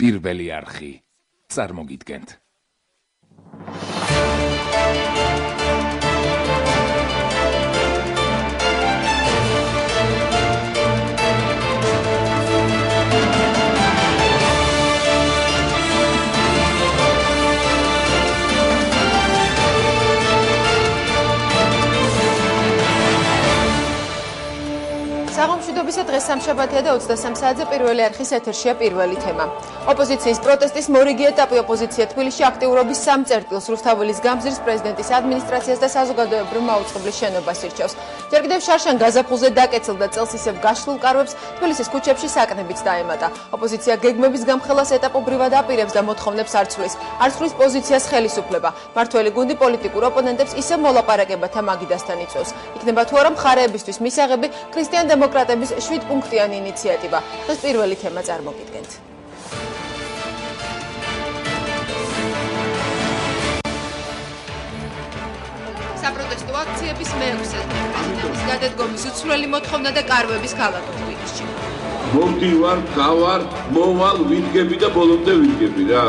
პირველი არხი. წარმოგიდგენთ. საღამოშვიდობისა დღეს სამშაბათია და 23 საათზე პირველი არხის ეთერშია პირველი თემა. ოპოზიციის პროტესტის მორიგი ეტაპი ოპოზიცია თბილისში აქტიურობის 3 წერტილს რუსთაველის გამზირს პრეზიდენტის ადმინისტრაციას და საზოგადოებრივ მაუწყებლის შენობას ირჩევს. ჯერ კიდევ შარშან გაზაფხულზე დაკეცილ და წელს ისევ გაშლილ კარვებს თბილისის ქუჩებში საკნებიც დაემატა. ოპოზიცია გეგმების გამხელას ეტაპობრივად აპირებს და მოთხოვნებს არ ცვლის. არ ცვლის პოზიციას ხელისუფლება. მართველი გუნდი პოლიტიკურ ოპონენტებს ისევ მოლაპარაკებათა მაგიდასთან იწვევს. იქნება თუ არა მხარეებისთვის მისაღები ქრისტიან დემოკრატების 7 პუნქტიანი ინიციატივა. დღეს პირველი თემა წარმოგიდგენთ. საპროტესტო აქციების მეექვსე პრეზიდენტის გადადგომის უცვლელი მოთხოვნა და კარვების ქალაქ თბილისში. მომდივარ, გავარ, მოვალ, ვიდგები და ბოლომდე ვიდგები რა.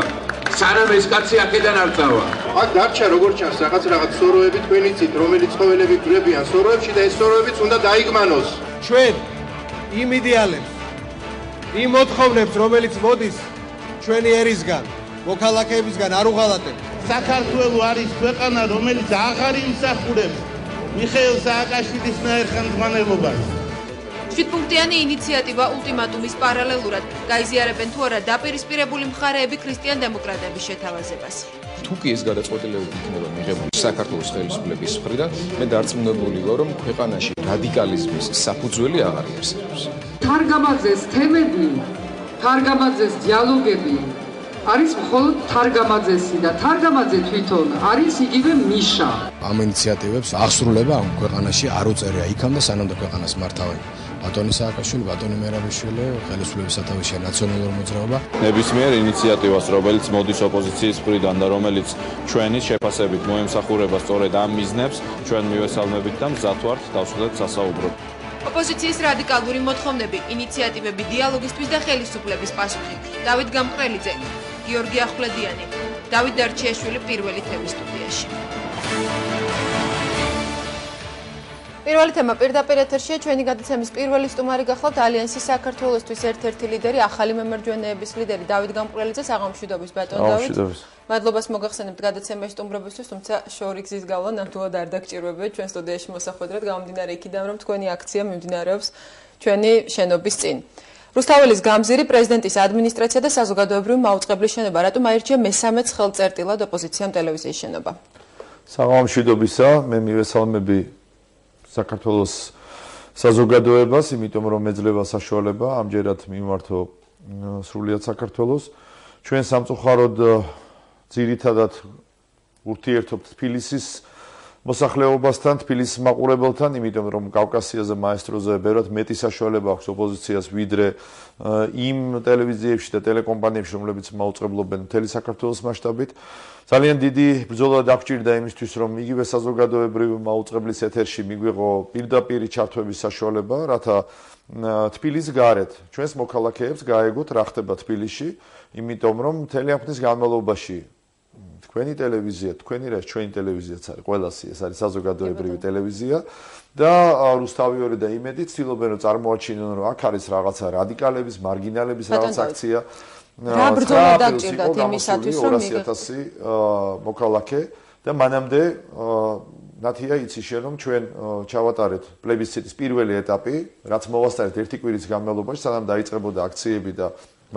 სანამ ეს კაცი აქედან არ წავა. აქ დარჩა როგორც ჩანს რაღაც სოროები თქვენი ცით, რომელიც ცხოველები გრებიან სოროებში და ეს სოროებიც უნდა დაიგმანოს. ჩვენ იმ იდეალებს, იმ მოთხოვნებს, რომელიც მოდის ჩვენი ერისგან, მოქალაქეებისგან არ უღალატებთ. საქართველო არის ქვეყანა, რომელიც აღარ იმსახურებს მიხეილ სააკაშვილის ნაერ ხელმძღვანელობას. 7 პუნქტიანი ინიციატივა ულტიმატუმის პარალელურად გაიზიარებენ თუ არა დაპირისპირებული მხარეები ქრისტიან დემოკრატების შეთავაზებას. თუ კი ეს გადაწყვეტილებები იქნება მიღებული საქართველოს ხელისუფლების მხრიდან, მე დარწმუნებული ვარ, რომ ქვეყანაში რადიკალიზმის საფუძველი აღარ იარსებობს. თარგამაძეს თემები, თარგამაძეს დიალოგები არის მხოლოდ თარგამაძესი და თარგამაძე თვითონ არის იგივე მიშა. ამ ინიციატივებს აღსრულება ამ ქვეყანაში არ უწერია იქამდე, სანამ და ქვეყანას მართავენ ბატონი სააკაშვილი, ბატონი მერაბიშვილი, ხელისუფლების სათავეში ნაციონალური მოძრაობა. ნებისმიერ ინიციატივას, რომელიც მოდის ოპოზიციის მხრიდან და რომელიც ჩვენი შეფასებით მოემსახურება სწორედ ამ მიზნებს, ჩვენ მივესალმებით და მზად ვართ დავსრულოთ სასაუბროდ. ოპოზიციის რადიკალური მოთხოვნები, ინიციატივები დიალოგისთვის და ხელისუფლების პასუხი. დავით გამყრელიძე, გიორგი ახვლედიანი, დავით დარჩიაშვილი პირველი თემის სტუდიაში. პირველი თემა პირდაპირ ეთერშია. ჩვენი გადაცემის პირველი სტუმარი გახლავთ ალიანსის საქართველოსთვის ერთ-ერთი ლიდერი, ახალი მემარჯვენეების ლიდერი დავით გამყრელიძე. საღამოშვიდობის ბატონ დავით. მადლობას მოგახსენებთ გადაცემაში სტუმრობისთვის, თუმცა შორი გზის გავლა ნამდვილად არ დაგჭირვებია ჩვენ სტუდიაში მოსახვედრად, გამომდინარე იქიდან, რომ თქვენი აქცია მიმდინარეობს ჩვენი შენობის წინ. რუსთაველის გამზირი პრეზიდენტის ადმინისტრაცია და საზოგადოებრივი მაუწყებლის შენობა. რატომ აირჩია მე-13 ხელწერტილად ოპოზიციამ ტელევიზიის შენობა? საღამოშვიდობისა, მე მივესალმები საქართველოს საზოგადოებას, იმიტომ რომ ეძლევა საშუალება ამჯერად მიმართო სრულიად საქართველოს. ჩვენ სამწუხაროდ ძირითადად ურთიერთობთ თბილისის მოსახლეობასთან, თბილისის მაყურებელთან, იმიტომ რომ კავკასიაზე, მაესტროზე ბევრად მეტი საშუალება აქვს ოპოზიციას ვიდრე იმ ტელევიზიებში და ტელეკომპანიებში, რომლებიც მაუწყებლობენ მთელი საქართველოს მასშტაბით. ძალიან დიდი ბრძოლა დაგჭირდა იმისთვის, რომ იგივე საზოგადოებრივი მაუწყებლის ეთერში მიგვიღო პირდაპირი ჩართვების საშუალება, რათა თბილის გარეთ ჩვენს მოქალაქეებს გაეგოთ რა ხდება თბილისში, იმიტომ რომ მთელი ამ ხნის განმავლობაში თქვენი ტელევიზია, თქვენი რა ჩვენი ტელევიზიაც არის, ყველასი ეს არის საზოგადოებრივი ტელევიზია და რუსთავი და იმედი ცდილობენ რომ წარმოაჩინონ რომ აქ არის რაღაცა რადიკალების, მარგინალების რაღაც აქცია. რა ბრძოლა დაგჭირდათ იმისათვის რომ 200,000 მოქალაქე და მანამდე ნათია იცი შენ რომ ჩვენ ჩავატარეთ პლებისციტის პირველი ეტაპი, რაც მოვასწარეთ ერთი კვირის განმავლობაში, სანამ დაიწყებოდა აქციები და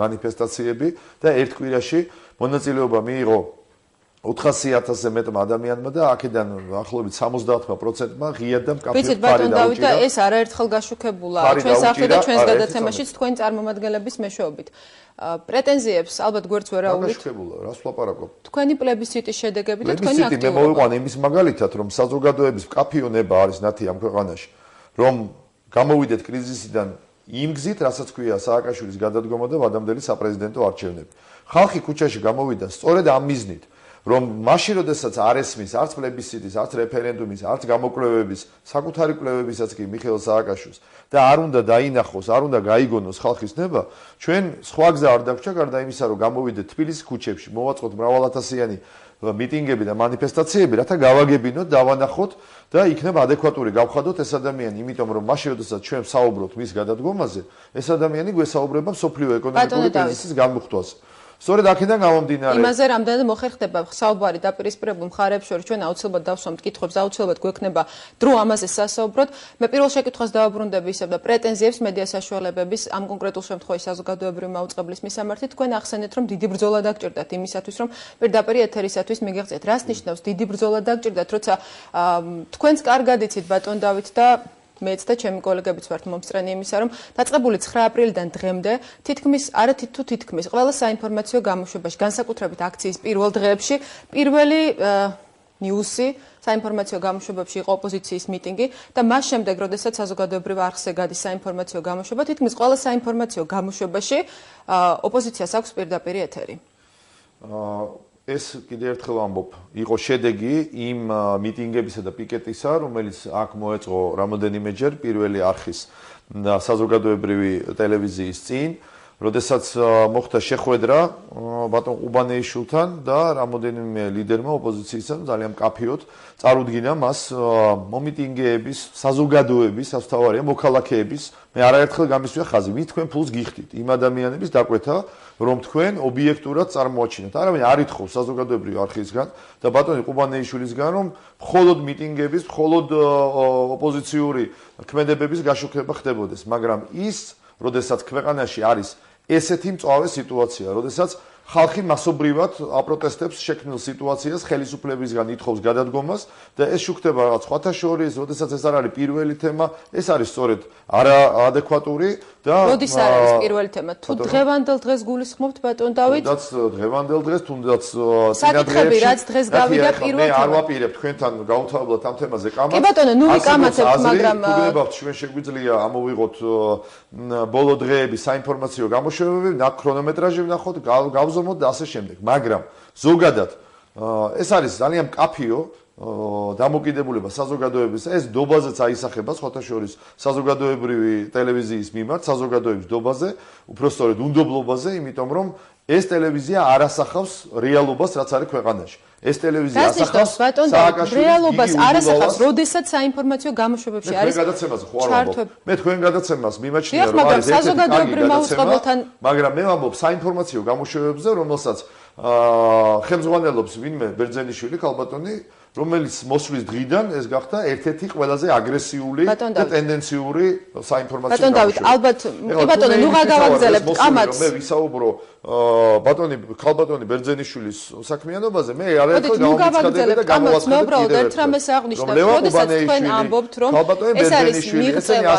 მანიფესტაციები და ერთ კვირაში მონაწილეობა მიიღო 400,000-ზე მეტმა ადამიანმა და აქედან ახლობით 70%-მა ღიად და მკაფიოდ ვიცით ბატონ დავით და ეს არაერთხელ გაშუქებულა ჩვენს ახლა და ჩვენს გადაცემაშიც თქვენი წარმომადგენლების მეშვეობით. პრეტენზიებს ალბათ გვერდს ვერ აუვით. გაშუქებულა, რას ვლაპარაკობ? თქვენი პლებისციტის შედეგები და თქვენი აქტივობა. მე მოვიყვანე იმის მაგალითად, რომ საზოგადოების მკაფიონება არის ნათი ამ ქვეყანაში, რომ გამოვიდეთ კრიზისიდან იმ გზით, რასაც ქვია სააკაშვილის გადადგომა და ვადამდელი საპრეზიდენტო არჩევნები. ხალხი ქუჩაში გამოვიდა სწორედ ამ მიზნით. რომ მაშინ როდესაც არ ესმის არც პლებისციტის, არც რეფერენდუმის, არც გამოკვლევების, საკუთარი კვლევებისაც კი მიხეილ სააკაშვილს და არ უნდა დაინახოს, არ უნდა გაიგონოს ხალხის ნება, ჩვენ სხვა გზა არ დაგვჭირდა გარდა იმისა, რომ გამოვიდეთ თბილისის ქუჩებში, მოვაწყოთ მრავალათასიანი მიტინგები და მანიფესტაციები, რათა გავაგებინოთ, დავანახოთ და იქნება ადეკვატური გავხადოთ ეს ადამიანი, იმიტომ რომ მაშინ როდესაც ჩვენ საუბრობთ მის გადადგომაზე, ეს ადამიანი გვესაუბრება მსოფლიო ეკონომიკური კრიზისის განმუხტვაზე. სწორედ აქედან გამომდინარე. იმაზე რამდენად მოხერხდება საუბარი დაპირისპირებულ მხარეებს შორის ჩვენ აუცილებლად დავსვამთ კითხვებს, აუცილებლად გვექნება დრო ამაზე სასაუბროთ. მე პირველ შეკითხვას დავაბრუნდები ისევ და პრეტენზიებს მედია საშუალებების ამ კონკრეტულ შემთხვევაში საზოგადოებრივი მაუწყებლის მისამართით თქვენ ახსენეთ რომ დიდი ბრძოლა დაგჭირდათ იმისათვის რომ პირდაპირ ეთერისათვის მიგეღწიეთ. რას ნიშნავს დიდი ბრძოლა დაგჭირდათ, როცა თქვენს კარგად იცით ბატონ დავით და მეც და ჩემი კოლეგებიც ვართ მომსწრენი იმისა, რომ დაწყებული 9 აპრილიდან დღემდე თითქმის არათით თუ თითქმის ყველა საინფორმაციო გამოშვებაში, განსაკუთრებით აქციის პირველ დღეებში, პირველი ნიუსი საინფორმაციო გამოშვებებში იყო ოპოზიციის მიტინგი და მას შემდეგ, როდესაც საზოგადოებრივ არხზე გადის საინფორმაციო გამოშვება, თითქმის ყველა საინფორმაციო გამოშვებაში ოპოზიციას აქვს პირდაპირ ეთერი. ეს კიდევ ერთხელ ამბობ, იყო შედეგი იმ მიტინგებისა და პიკეტისა, რომელიც აქ მოეწყო რამოდენიმეჯერ პირველი არხის და საზოგადოებრივი ტელევიზიის წინ, როდესაც მოხდა შეხვედრა ბატონ ყუბანეიშვილთან და რამოდენიმე ლიდერმა ოპოზიციისა ძალიან მკაფიოდ წარუდგინა მას მომიტინგეების, საზოგადოების, ასთავარია მოქალაქეების, მე არაერთხელ გამისვია ხაზი, ვინ თქვენ ფულს გიხდით იმ ადამიანების დაკვეთა, რომ თქვენ ობიექტურად წარმოაჩინოთ. არავინ არ ითხოვს საზოგადოებრივი არხისგან და ბატონი ყუბანეიშვილისგან, რომ მხოლოდ მიტინგების, მხოლოდ ოპოზიციური ქმედებების გაშუქება ხდებოდეს, მაგრამ ის, როდესაც ქვეყანაში არის ესეთი მწვავე სიტუაცია, როდესაც ხალხი მასობრივად აპროტესტებს შექმნილ სიტუაციას, ხელისუფლებისგან ითხოვს გადადგომას და ეს შუქდება რაღაც სხვათა შორის, როდესაც ეს არ არის პირველი თემა, ეს არის სწორედ არაადეკვატური და როდის არ არის პირველი თემა? თუ დღევანდელ დღეს გულისხმობთ ბატონ დავით? თუნდაც დღევანდელ დღეს, თუნდაც საკითხები რაც დღეს გავიდა პირველ თემად. მე არ ვაპირებ თქვენთან გავუთავებლად ამ თემაზე კამათს. კი ბატონო, ნუ ვიკამათებთ, მაგრამ გუნებავთ ჩვენ შეგვიძლია ამოვიღოთ ბოლო დღეების საინფორმაციო გამოშვებები, ქრონომეტრაჟი ვნახოთ, გავზომოთ და ასე შემდეგ. მაგრამ ზოგადად ეს არის ძალიან მკაფიო დამოკიდებულება საზოგადოების, ეს დობაზეც აისახება სხვათა შორის საზოგადოებრივი ტელევიზიის მიმართ, საზოგადოების დობაზე, უпростоრედ უნდობლობაზე, იმიტომ რომ ეს ტელევიზია არ ასახავს რეალობას, რაც არის ქვეყანაში. ეს ტელევიზია ასახავს სააკაშვილის რეალობას, არ ასახავს, როდესაც საინფორმაციო გამოშვებებში არის ჩართვები. მე თქვენ გადაცემას მიმაჩნია, რომ არის საზოგადოებრივ მაუწყებელთან, მაგრამ მე ვამბობ საინფორმაციო გამოშვებებზე, რომელსაც ხელმძღვანელობს ვინმე ბერძენიშვილი, ქალბატონი, რომელიც მოსვლის დღიდან ეს გახდა ერთ-ერთი ყველაზე აგრესიული და ტენდენციური საინფორმაციო ბატონ დავით, ალბათ, კი ბატონო, ნუ გავაგზავნებთ კამათს. მე ვისაუბრო ქალბატონი ბერძენიშვილის საქმიანობაზე, მე არაერთხელ გამომიცხადები და გამოვაცხადებ მე უბრალოდ ერთ რამეს აღნიშნავ, როდესაც თქვენ ამბობთ, რომ ეს არის მიღწევა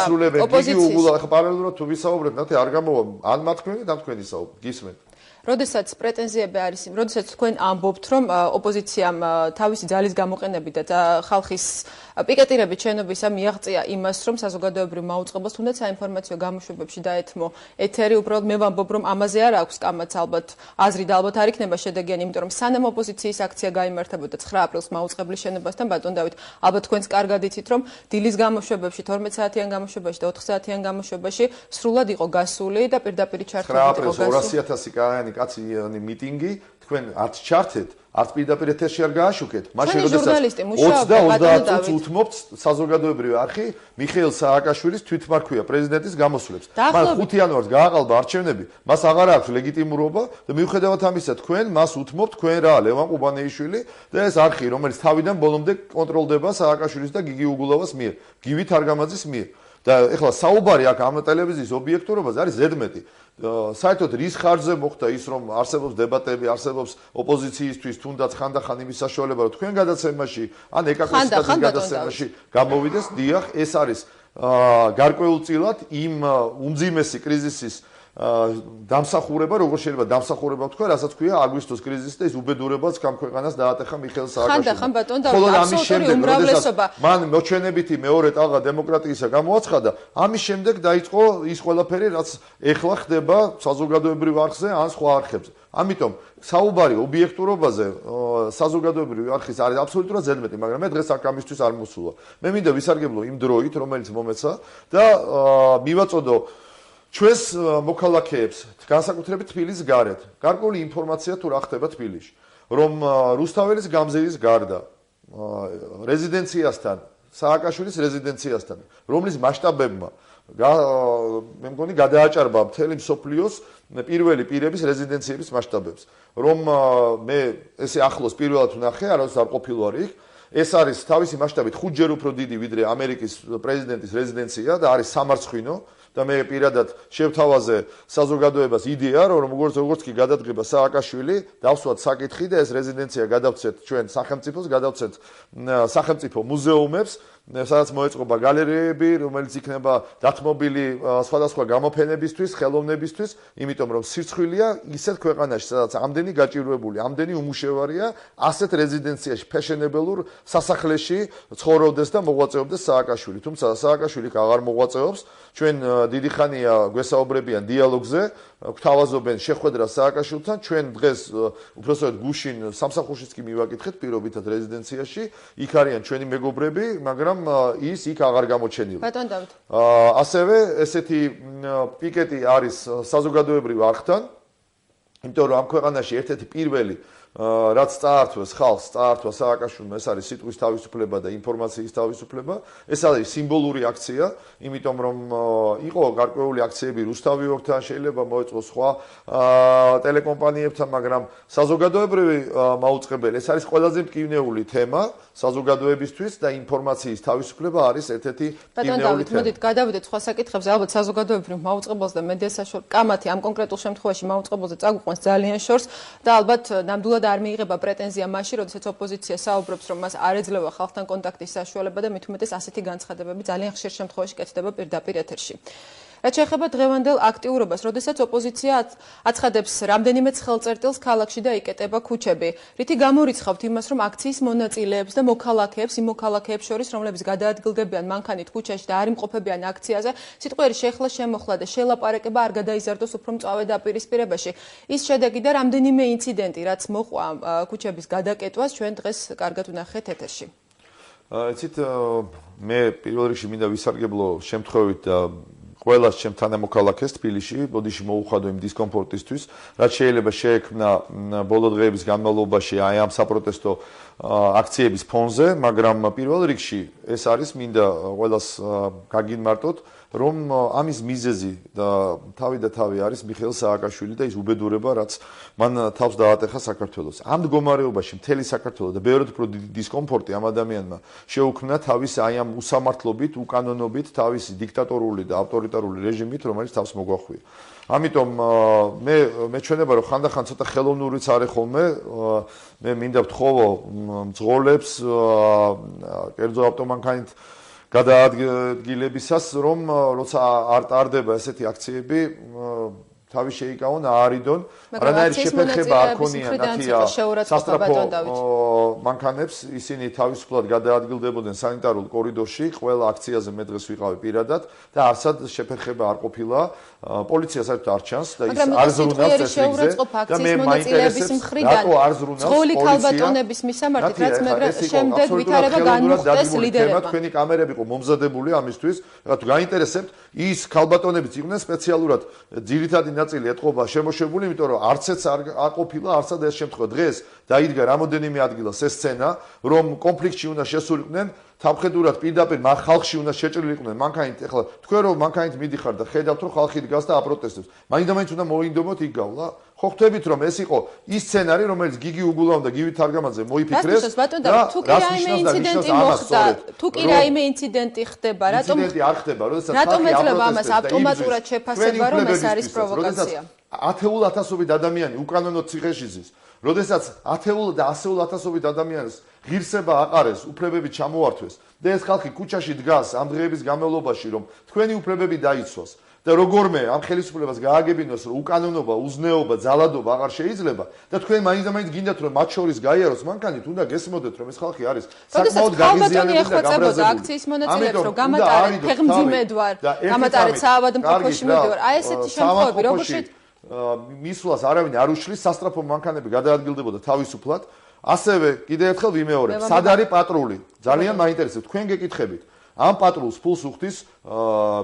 ოპოზიციის. ახლა პარალელურად თუ ვისაუბრებთ, ნათი არ გამოვა ან მათქმენი და თქვენი საუბრობთ, გისმენთ. როდესაც პრეტენზიები არის, როდესაც თქვენ ამბობთ, რომ ოპოზიციამ თავისი ძალის გამოყენებით და ხალხის პიკეტირებით შენობისა მიაღწია იმას, რომ საზოგადოებრივ მაუწყებელს თუნდაც საინფორმაციო გამოშვებებში დაეთმო ეთერი, უბრალოდ მე ვამბობ, რომ ამაზე არ აქვს კამათს ალბათ აზრი და ალბათ არ იქნება შედეგიანი, იმიტომ რომ სანამ ოპოზიციის აქცია გაიმართებოდა 9 აპრილს მაუწყებლის შენობასთან, ბატონ დავით, ალბათ თქვენს კარგად იცით, რომ დილის გამოშვებებში, 12 საათიან გამოშვებაში და 4 საათიან გამოშვებაში სრულად იყო გასული და პირდაპირ ჩართული იყო გასული. 200,000 კაიანი კაციანი მიტინგი, თქვენ არც ჩართეთ, არც პირდაპირ ეთერში არ გააშუქეთ. მაშინ როდესაც 20 წუთს უთმობთ საზოგადოებრივი არხი მიხეილ სააკაშვილის თვითმარქვია პრეზიდენტის გამოსვლებს. მაგრამ 5 იანვარს გააყალბა არჩევნები, მას აღარ აქვს ლეგიტიმურობა და მიუხედავად ამისა თქვენ მას უთმობთ, თქვენ რა, ლევან ყუბანეიშვილი და ეს არხი, რომელიც თავიდან ბოლომდე კონტროლდება სააკაშვილის და გიგი უგულავას მიერ, გივი თარგამაძის მიერ. და ეხლა საუბარი აქ ამ ტელევიზიის ობიექტურობაზე არის ზედმეტი. საერთოდ რის ხარჯზე მოხდა ის, რომ არსებობს დებატები, არსებობს ოპოზიციისთვის თუნდაც ხანდახან იმის საშუალება, რომ თქვენ გადაცემაში ან ეკაკოსტატის გადაცემაში გამოვიდეს, დიახ, ეს არის გარკვეულწილად იმ უმძიმესი კრიზისის დამსახურება, როგორ შეიძლება დამსახურება ვთქვა, რასაც ქვია აგვისტოს კრიზისი და ის უბედურებაც ამ ქვეყანას დაატეხა მიხეილ სააკაშვილმა. ხან ბატონ და აბსოლუტური უმრავლესობა. მან მოჩვენებითი მეორე ტალღა დემოკრატიისა გამოაცხადა, ამის შემდეგ დაიწყო ის ყველაფერი, რაც ეხლა ხდება საზოგადოებრივ არხზე ან სხვა არხებზე. ამიტომ საუბარი ობიექტურობაზე საზოგადოებრივი არხის არის აბსოლუტურად ზედმეტი, მაგრამ მე დღეს აქ ამისთვის არ მოსულა. მე მინდა ვისარგებლო იმ დროით, რომელიც მომეცა და მივაწოდო ჩვენს მოქალაქეებს, განსაკუთრებით თბილისის გარეთ, გარკვეული ინფორმაცია თუ რა ხდება თბილისში, რომ რუსთაველის გამზირის გარდა რეზიდენციასთან, სააკაშვილის რეზიდენციასთან, რომლის მასშტაბებმა მე მგონი გადააჭარბა მთელი მსოფლიოს პირველი პირების რეზიდენციების მასშტაბებს, რომ მე ესე ახლოს პირველად ვნახე, არავის არ ყოფილვარ იქ, ეს არის თავისი მასშტაბით 5 ჯერ უფრო დიდი ვიდრე ამერიკის პრეზიდენტის რეზიდენცია და არის სამარცხვინო და მე პირადად შევთავაზე საზოგადოებას იდეა, რომ როგორც კი გადადგება სააკაშვილი, დავსვათ საკითხი და ეს რეზიდენცია გადავცეთ ჩვენ სახელმწიფოს, გადავცეთ სახელმწიფო მუზეუმებს, სადაც მოეწყობა გალერეები, რომელიც იქნება დათმობილი სხვადასხვა გამოფენებისთვის, ხელოვნებისთვის, იმიტომ რომ სირცხვილია ისეთ ქვეყანაში, სადაც ამდენი გაჭირვებული, ამდენი უმუშევარია, ასეთ რეზიდენციაში, ფეშენებელურ სასახლეში ცხოვრობდეს და მოღვაწეობდეს სააკაშვილი. თუმცა სააკაშვილი აღარ მოღვაწეობს, ჩვენ დიდი ხანია გვესაუბრებიან დიალოგზე, გვთავაზობენ შეხვედრას სააკაშვილთან, ჩვენ დღეს უბრალოდ გუშინ სამსახურშიც კი მივაკითხეთ პირობითად რეზიდენციაში, იქ არიან ჩვენი მეგობრები, მაგრამ ის იქ აღარ გამოჩენილა. ბატონ დავით. ასევე ესეთი პიკეტი არის საზოგადოებრივ არხთან, იმიტომ რომ ამ ქვეყანაში ერთ-ერთი პირველი რაც წაართვეს ხალხს, წაართვა სააკაშვილმა, ეს არის სიტყვის თავისუფლება და ინფორმაციის თავისუფლება. ეს არის სიმბოლური აქცია, იმიტომ რომ იყო გარკვეული აქციები რუსთავიორთან, შეიძლება მოეწყოს სხვა ტელეკომპანიებთან, მაგრამ საზოგადოებრივი მაუწყებელი, ეს არის ყველაზე მტკივნეული თემა საზოგადოებისთვის და ინფორმაციის თავისუფლება არის ერთ-ერთი მტკივნეული თემა. მოდით გადავიდეთ სხვა საკითხებზე, ალბათ საზოგადოებრივ მაუწყებელს და მედიას საშუალებით კამათი ამ კონკრეტულ შემთხვევაში მაუწყებელზე წაგვიყვანს ძალიან შორს და ალბათ ნამდვილად არ მიიღება პრეტენზია მაშინ, როდესაც ოპოზიცია საუბრობს, რომ მას არ ეძლევა ხალხთან კონტაქტის საშუალება და მით უმეტეს ასეთი განცხადებები ძალიან ხშირ შემთხვევაში კეთდება პირდაპირ ეთერში. რაც შეეხება დღევანდელ აქტიურობას, როდესაც ოპოზიცია აცხადებს რამდენიმე ხელწერტილს ქალაქში და იკეტება ქუჩები, რითი გამორიცხავთ იმას, რომ აქციის მონაწილეებს და მოქალაქეებს, იმ მოქალაქეებს შორის, რომლებიც გადაადგილდებიან მანქანით ქუჩაში და არ იმყოფებიან აქციაზე, სიტყვიერი შეხლა შემოხლა და შელაპარაკება არ გადაიზარდოს უფრო მწვავე დაპირისპირებაში. ის შედეგი და რამდენიმე ინციდენტი, რაც მოყვა ქუჩების გადაკეტვას, ჩვენ დღეს კარგად ვნახეთ ეთერში. იცით, მე პირველ რიგში მინდა ვისარგებლო შემთხვევით და ყველას ჩემ თანამოქალაქეს თბილისში, ბოდიში მოუხადო იმ დისკომფორტისთვის, რაც შეიძლება შეექმნა ბოლო დღეების განმავლობაში აი ამ საპროტესტო აქციების ფონზე, მაგრამ პირველ რიგში ეს არის მინდა ყველას გაგიმარტოთ, რომ ამის მიზეზი და თავი არის მიხეილ სააკაშვილი და ის უბედურება, რაც მან თავს დაატეხა საქართველოს. ამ მდგომარეობაში მთელი საქართველო და ბევრად უფრო დიდი დისკომფორტი ამ ადამიანმა შეუქმნა თავის აი ამ უსამართლობით, უკანონობით, თავისი დიქტატორული და ავტორიტარული რეჟიმით, რომელიც თავს მოგვახვია. ამიტომ მე მეჩვენება, რომ ხანდახან ცოტა ხელოვნურიც არის ხოლმე, მე მინდა ვთხოვო მძღოლებს, კერძო ავტომანქანით გადაადგილებისას, რომ როცა არ ტარდება ესეთი აქციები, თავი შეიკავონ, აარიდონ, არანაირი შეფერხება არ ქონია ნათია სასტრაფო მანქანებს, ისინი თავისუფლად გადაადგილდებოდნენ სანიტარულ კორიდორში, ყველა აქციაზე მე დღეს ვიყავი პირადად და არსად შეფერხება არ ყოფილა, პოლიცია საერთოდ არ ჩანს და ის არ ზრუნავს ეს რიგზე და მე მაინტერესებს, რატო არ ზრუნავს ქალბატონების მისამართით, რაც მაგრამ შემდეგ ვითარება განუხდეს ლიდერებმა. თქვენი კამერები ყო მომზადებული ამისთვის, რატო გაინტერესებთ, ის ქალბატონებიც იყვნენ სპეციალურად ძირითადი ნაწილი ეთყობა შემოშებული, იმიტომ რომ არცეც არ ყოფილა არსად ეს შემთხვევა. დღეს დაიდგა რამოდენიმე ადგილას ეს სცენა, რომ კონფლიქტში უნდა შესულიყვნენ, თავხედურად პირდაპირ ხალხში უნდა შეჭრილიყვნენ მანქანით. ეხლა თქვენ რომ მანქანით მიდიხარ და ხედავთ რომ ხალხი დგას და აპროტესტებს, მაინდა-მაინც უნდა მოინდომოთ იქ გავლა. ხო ხვდებით რომ ეს იყო ის სცენარი, რომელიც გიგი უგულავ და გივი თარგამაძე მოიფიქრეს და თუ კი რაიმე ინციდენტი მოხდა, თუ კი რაიმე ინციდენტი ხდება, რატომ არ ხდება, როდესაც რატომ ეძლევა ამას ავტომატურად შეფასება, რომ ეს არის პროვოკაცია? ათეულ ათასობით ადამიანი უკანონოდ ციხეში ზის. როდესაც ათეულ და ასეულ ათასობით ადამიანს ღირსება აყარეს, უფლებები ჩამოართვეს და ეს ხალხი ქუჩაში დგას ამ დღეების განმავლობაში, რომ თქვენი უფლებები დაიცვას და როგორმე ამ ხელისუფლებას გააგებინოს, რომ უკანონობა, უზნეობა, ძალადობა აღარ შეიძლება და თქვენ მაინც გინდათ რომ მათ შორის გაიაროს მანქანით, უნდა გესმოდეთ რომ ეს ხალხი არის საკმაოდ გაღიზიანებული და გაბრაზებული. აქციის მონაწილეებს რომ გამატარეთ ფეხმძიმედ ვარ, გამატარეთ საავადმყოფოში მივდივარ. აი ესეთი შემთხვევები როგორ მისვლას არავინ არ უშლის, სასტრაფო მანქანები გადაადგილდებოდა თავისუფლად. ასევე კიდევ ერთხელ ვიმეორებ, სად არის პატრული? ძალიან მაინტერესებს. თქვენ გეკითხებით. ამ პატრულს ფულს უხდის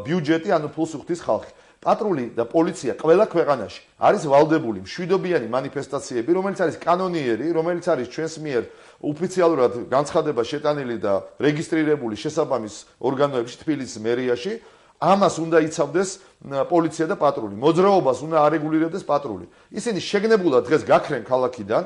ბიუჯეტი, ანუ ფულს უხდის ხალხი. პატრული და პოლიცია ყველა ქვეყანაში არის ვალდებული მშვიდობიანი მანიფესტაციები, რომელიც არის კანონიერი, რომელიც არის ჩვენს მიერ ოფიციალურად განცხადება შეტანილი და რეგისტრირებული შესაბამის ორგანოებში თბილისის მერიაში. ამას უნდა იცავდეს პოლიცია და პატრული. მოძრაობას უნდა არეგულირებდეს პატრული. ისინი შეგნებულად დღეს გაქრენ ქალაქიდან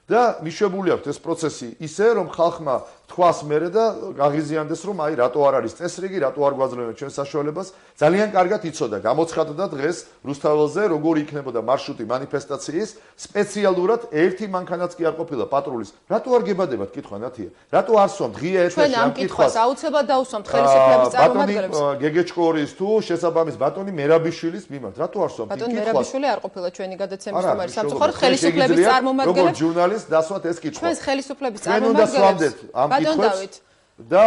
და მიშვებული აქვს ეს პროცესი ისე, რომ ხალხმა თქვას მერე და გაღიზიანდეს, რომ აი რატო არ არის წესრიგი, რატო არ გვაძლევენ ჩვენ საშუალებას. ძალიან კარგად იცოდა, გამოცხადდა დღეს რუსთაველზე, როგორი იქნებოდა მარშრუტი მანიფესტაციის, სპეციალურად ერთი მანქანაც კი არ ყოფილა პატრულის. რატო არ გებადებათ კითხვა ნათია? რატო არ სვამთ ღია ეთერში ამ კითხვას? აუცილებლად დაუსვამთ ხელისუფლების წარმომადგენლებს. ბატონი გეგეჭკორის თუ შესაბამის ბატონი მერაბიშვილის მიმართ, რატო არ სვამთ? ბატონი მერაბიშვილი არ ყოფილა ჩვენი გადაცემის სტუმარი. სამწუხაროდ ხელისუფლების წარმომადგენლებს ჟურნალისტს დასვათ ეს კითხვა. ჩვენს ხელისუფლების წარმომადგენლებს ბატონ დავით და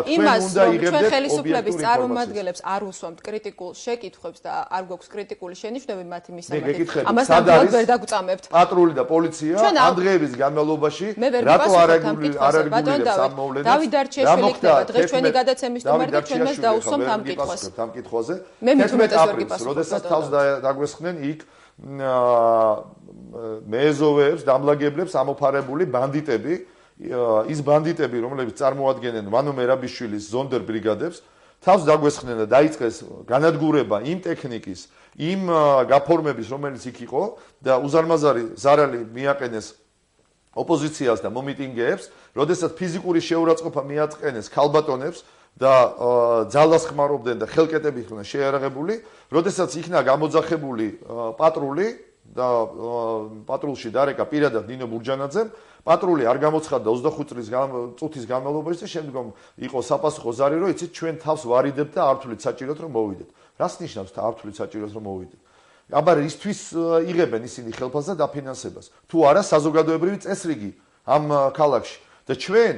ჩვენ უნდა იღებდეთ ჩვენ ხელისუფლების წარმომადგენლებს არ უსვამთ კრიტიკულ შეკითხვებს და არ გვაქვს კრიტიკული შენიშვნები მათი მისამართი. ამას ნამდვილად ვერ დაგუწამებთ. პატრული და პოლიცია ამ დღეების განმავლობაში რატო არ არეგულირებს ამ მოვლენებს? დავით დარჩიაშვილი იქნება დღეს ჩვენი გადაცემის სტუმარი და ჩვენ მას დაუსვამთ ამ კითხვას. ამ კითხვაზე. მე მithumetes ვერ გიპასუხებ. როდესაც თავს დაგვესხნენ იქ მეეზოვეებს, დამლაგებლებს ამოფარებული ბანდიტები, ის ბანდიტები, რომლებიც წარმოადგენენ ვანო მერაბიშვილის ზონდერ ბრიგადებს, თავს დაგვესხნენ და დაიწყეს განადგურება იმ ტექნიკის, იმ გაფორმების, რომელიც იქ იყო და უზარმაზარი ზარალი მიაყენეს ოპოზიციას და მომიტინგეებს, როდესაც ფიზიკური შეურაცხყოფა მიაწყენეს ქალბატონებს და ძალას ხმარობდნენ და ხელკეტები იყვნენ შეიარაღებული, როდესაც იქნა გამოძახებული პატრული და პატრულში დარეკა პირადად ნინო ბურჯანაძემ, პატრული არ გამოცხადდა 25 წუთის განმავლობაში და შემდგომ იყო საპასუხო ზარი, რომ იცით ჩვენ თავს ვარიდებთ და არ ვთვლით საჭიროდ რომ მოვიდეთ. რას ნიშნავს და არ ვთვლით საჭიროდ რომ მოვიდეთ? აბა ისთვის იღებენ ისინი ხელფასს და დაფინანსებას. თუ არა საზოგადოებრივი წესრიგი ამ ქალაქში და ჩვენ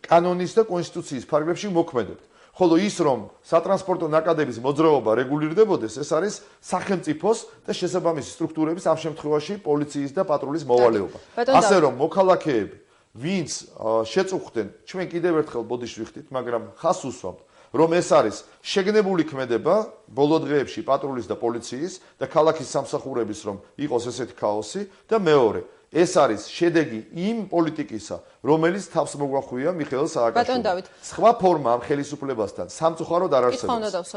კანონის და კონსტიტუციის ფარგლებში მოქმედებთ. ხოლო ის რომ სატრანსპორტო ნაკადების მოძრაობა რეგულირდებოდეს, ეს არის სახელმწიფოს და შესაბამისი სტრუქტურების ამ შემთხვევაში პოლიციის და პატრულის მოვალეობა. ასე რომ მოქალაქეები, ვინც შეწუხდნენ, ჩვენ კიდევ ერთხელ ბოდიში ვიხდით, მაგრამ ხას უსვამთ, რომ ეს არის შეგნებული ქმედება ბოლო დღეებში პატრულის და პოლიციის და ქალაქის სამსახურების, რომ იყოს ესეთი ქაოსი და მეორე ეს არის შედეგი იმ პოლიტიკისა, რომელიც თავს მოგვახვია მიხეილ სააკაშვილს. სხვა ფორმა ამ ხელისუფლებასთან სამწუხაროდ არ არსებობს.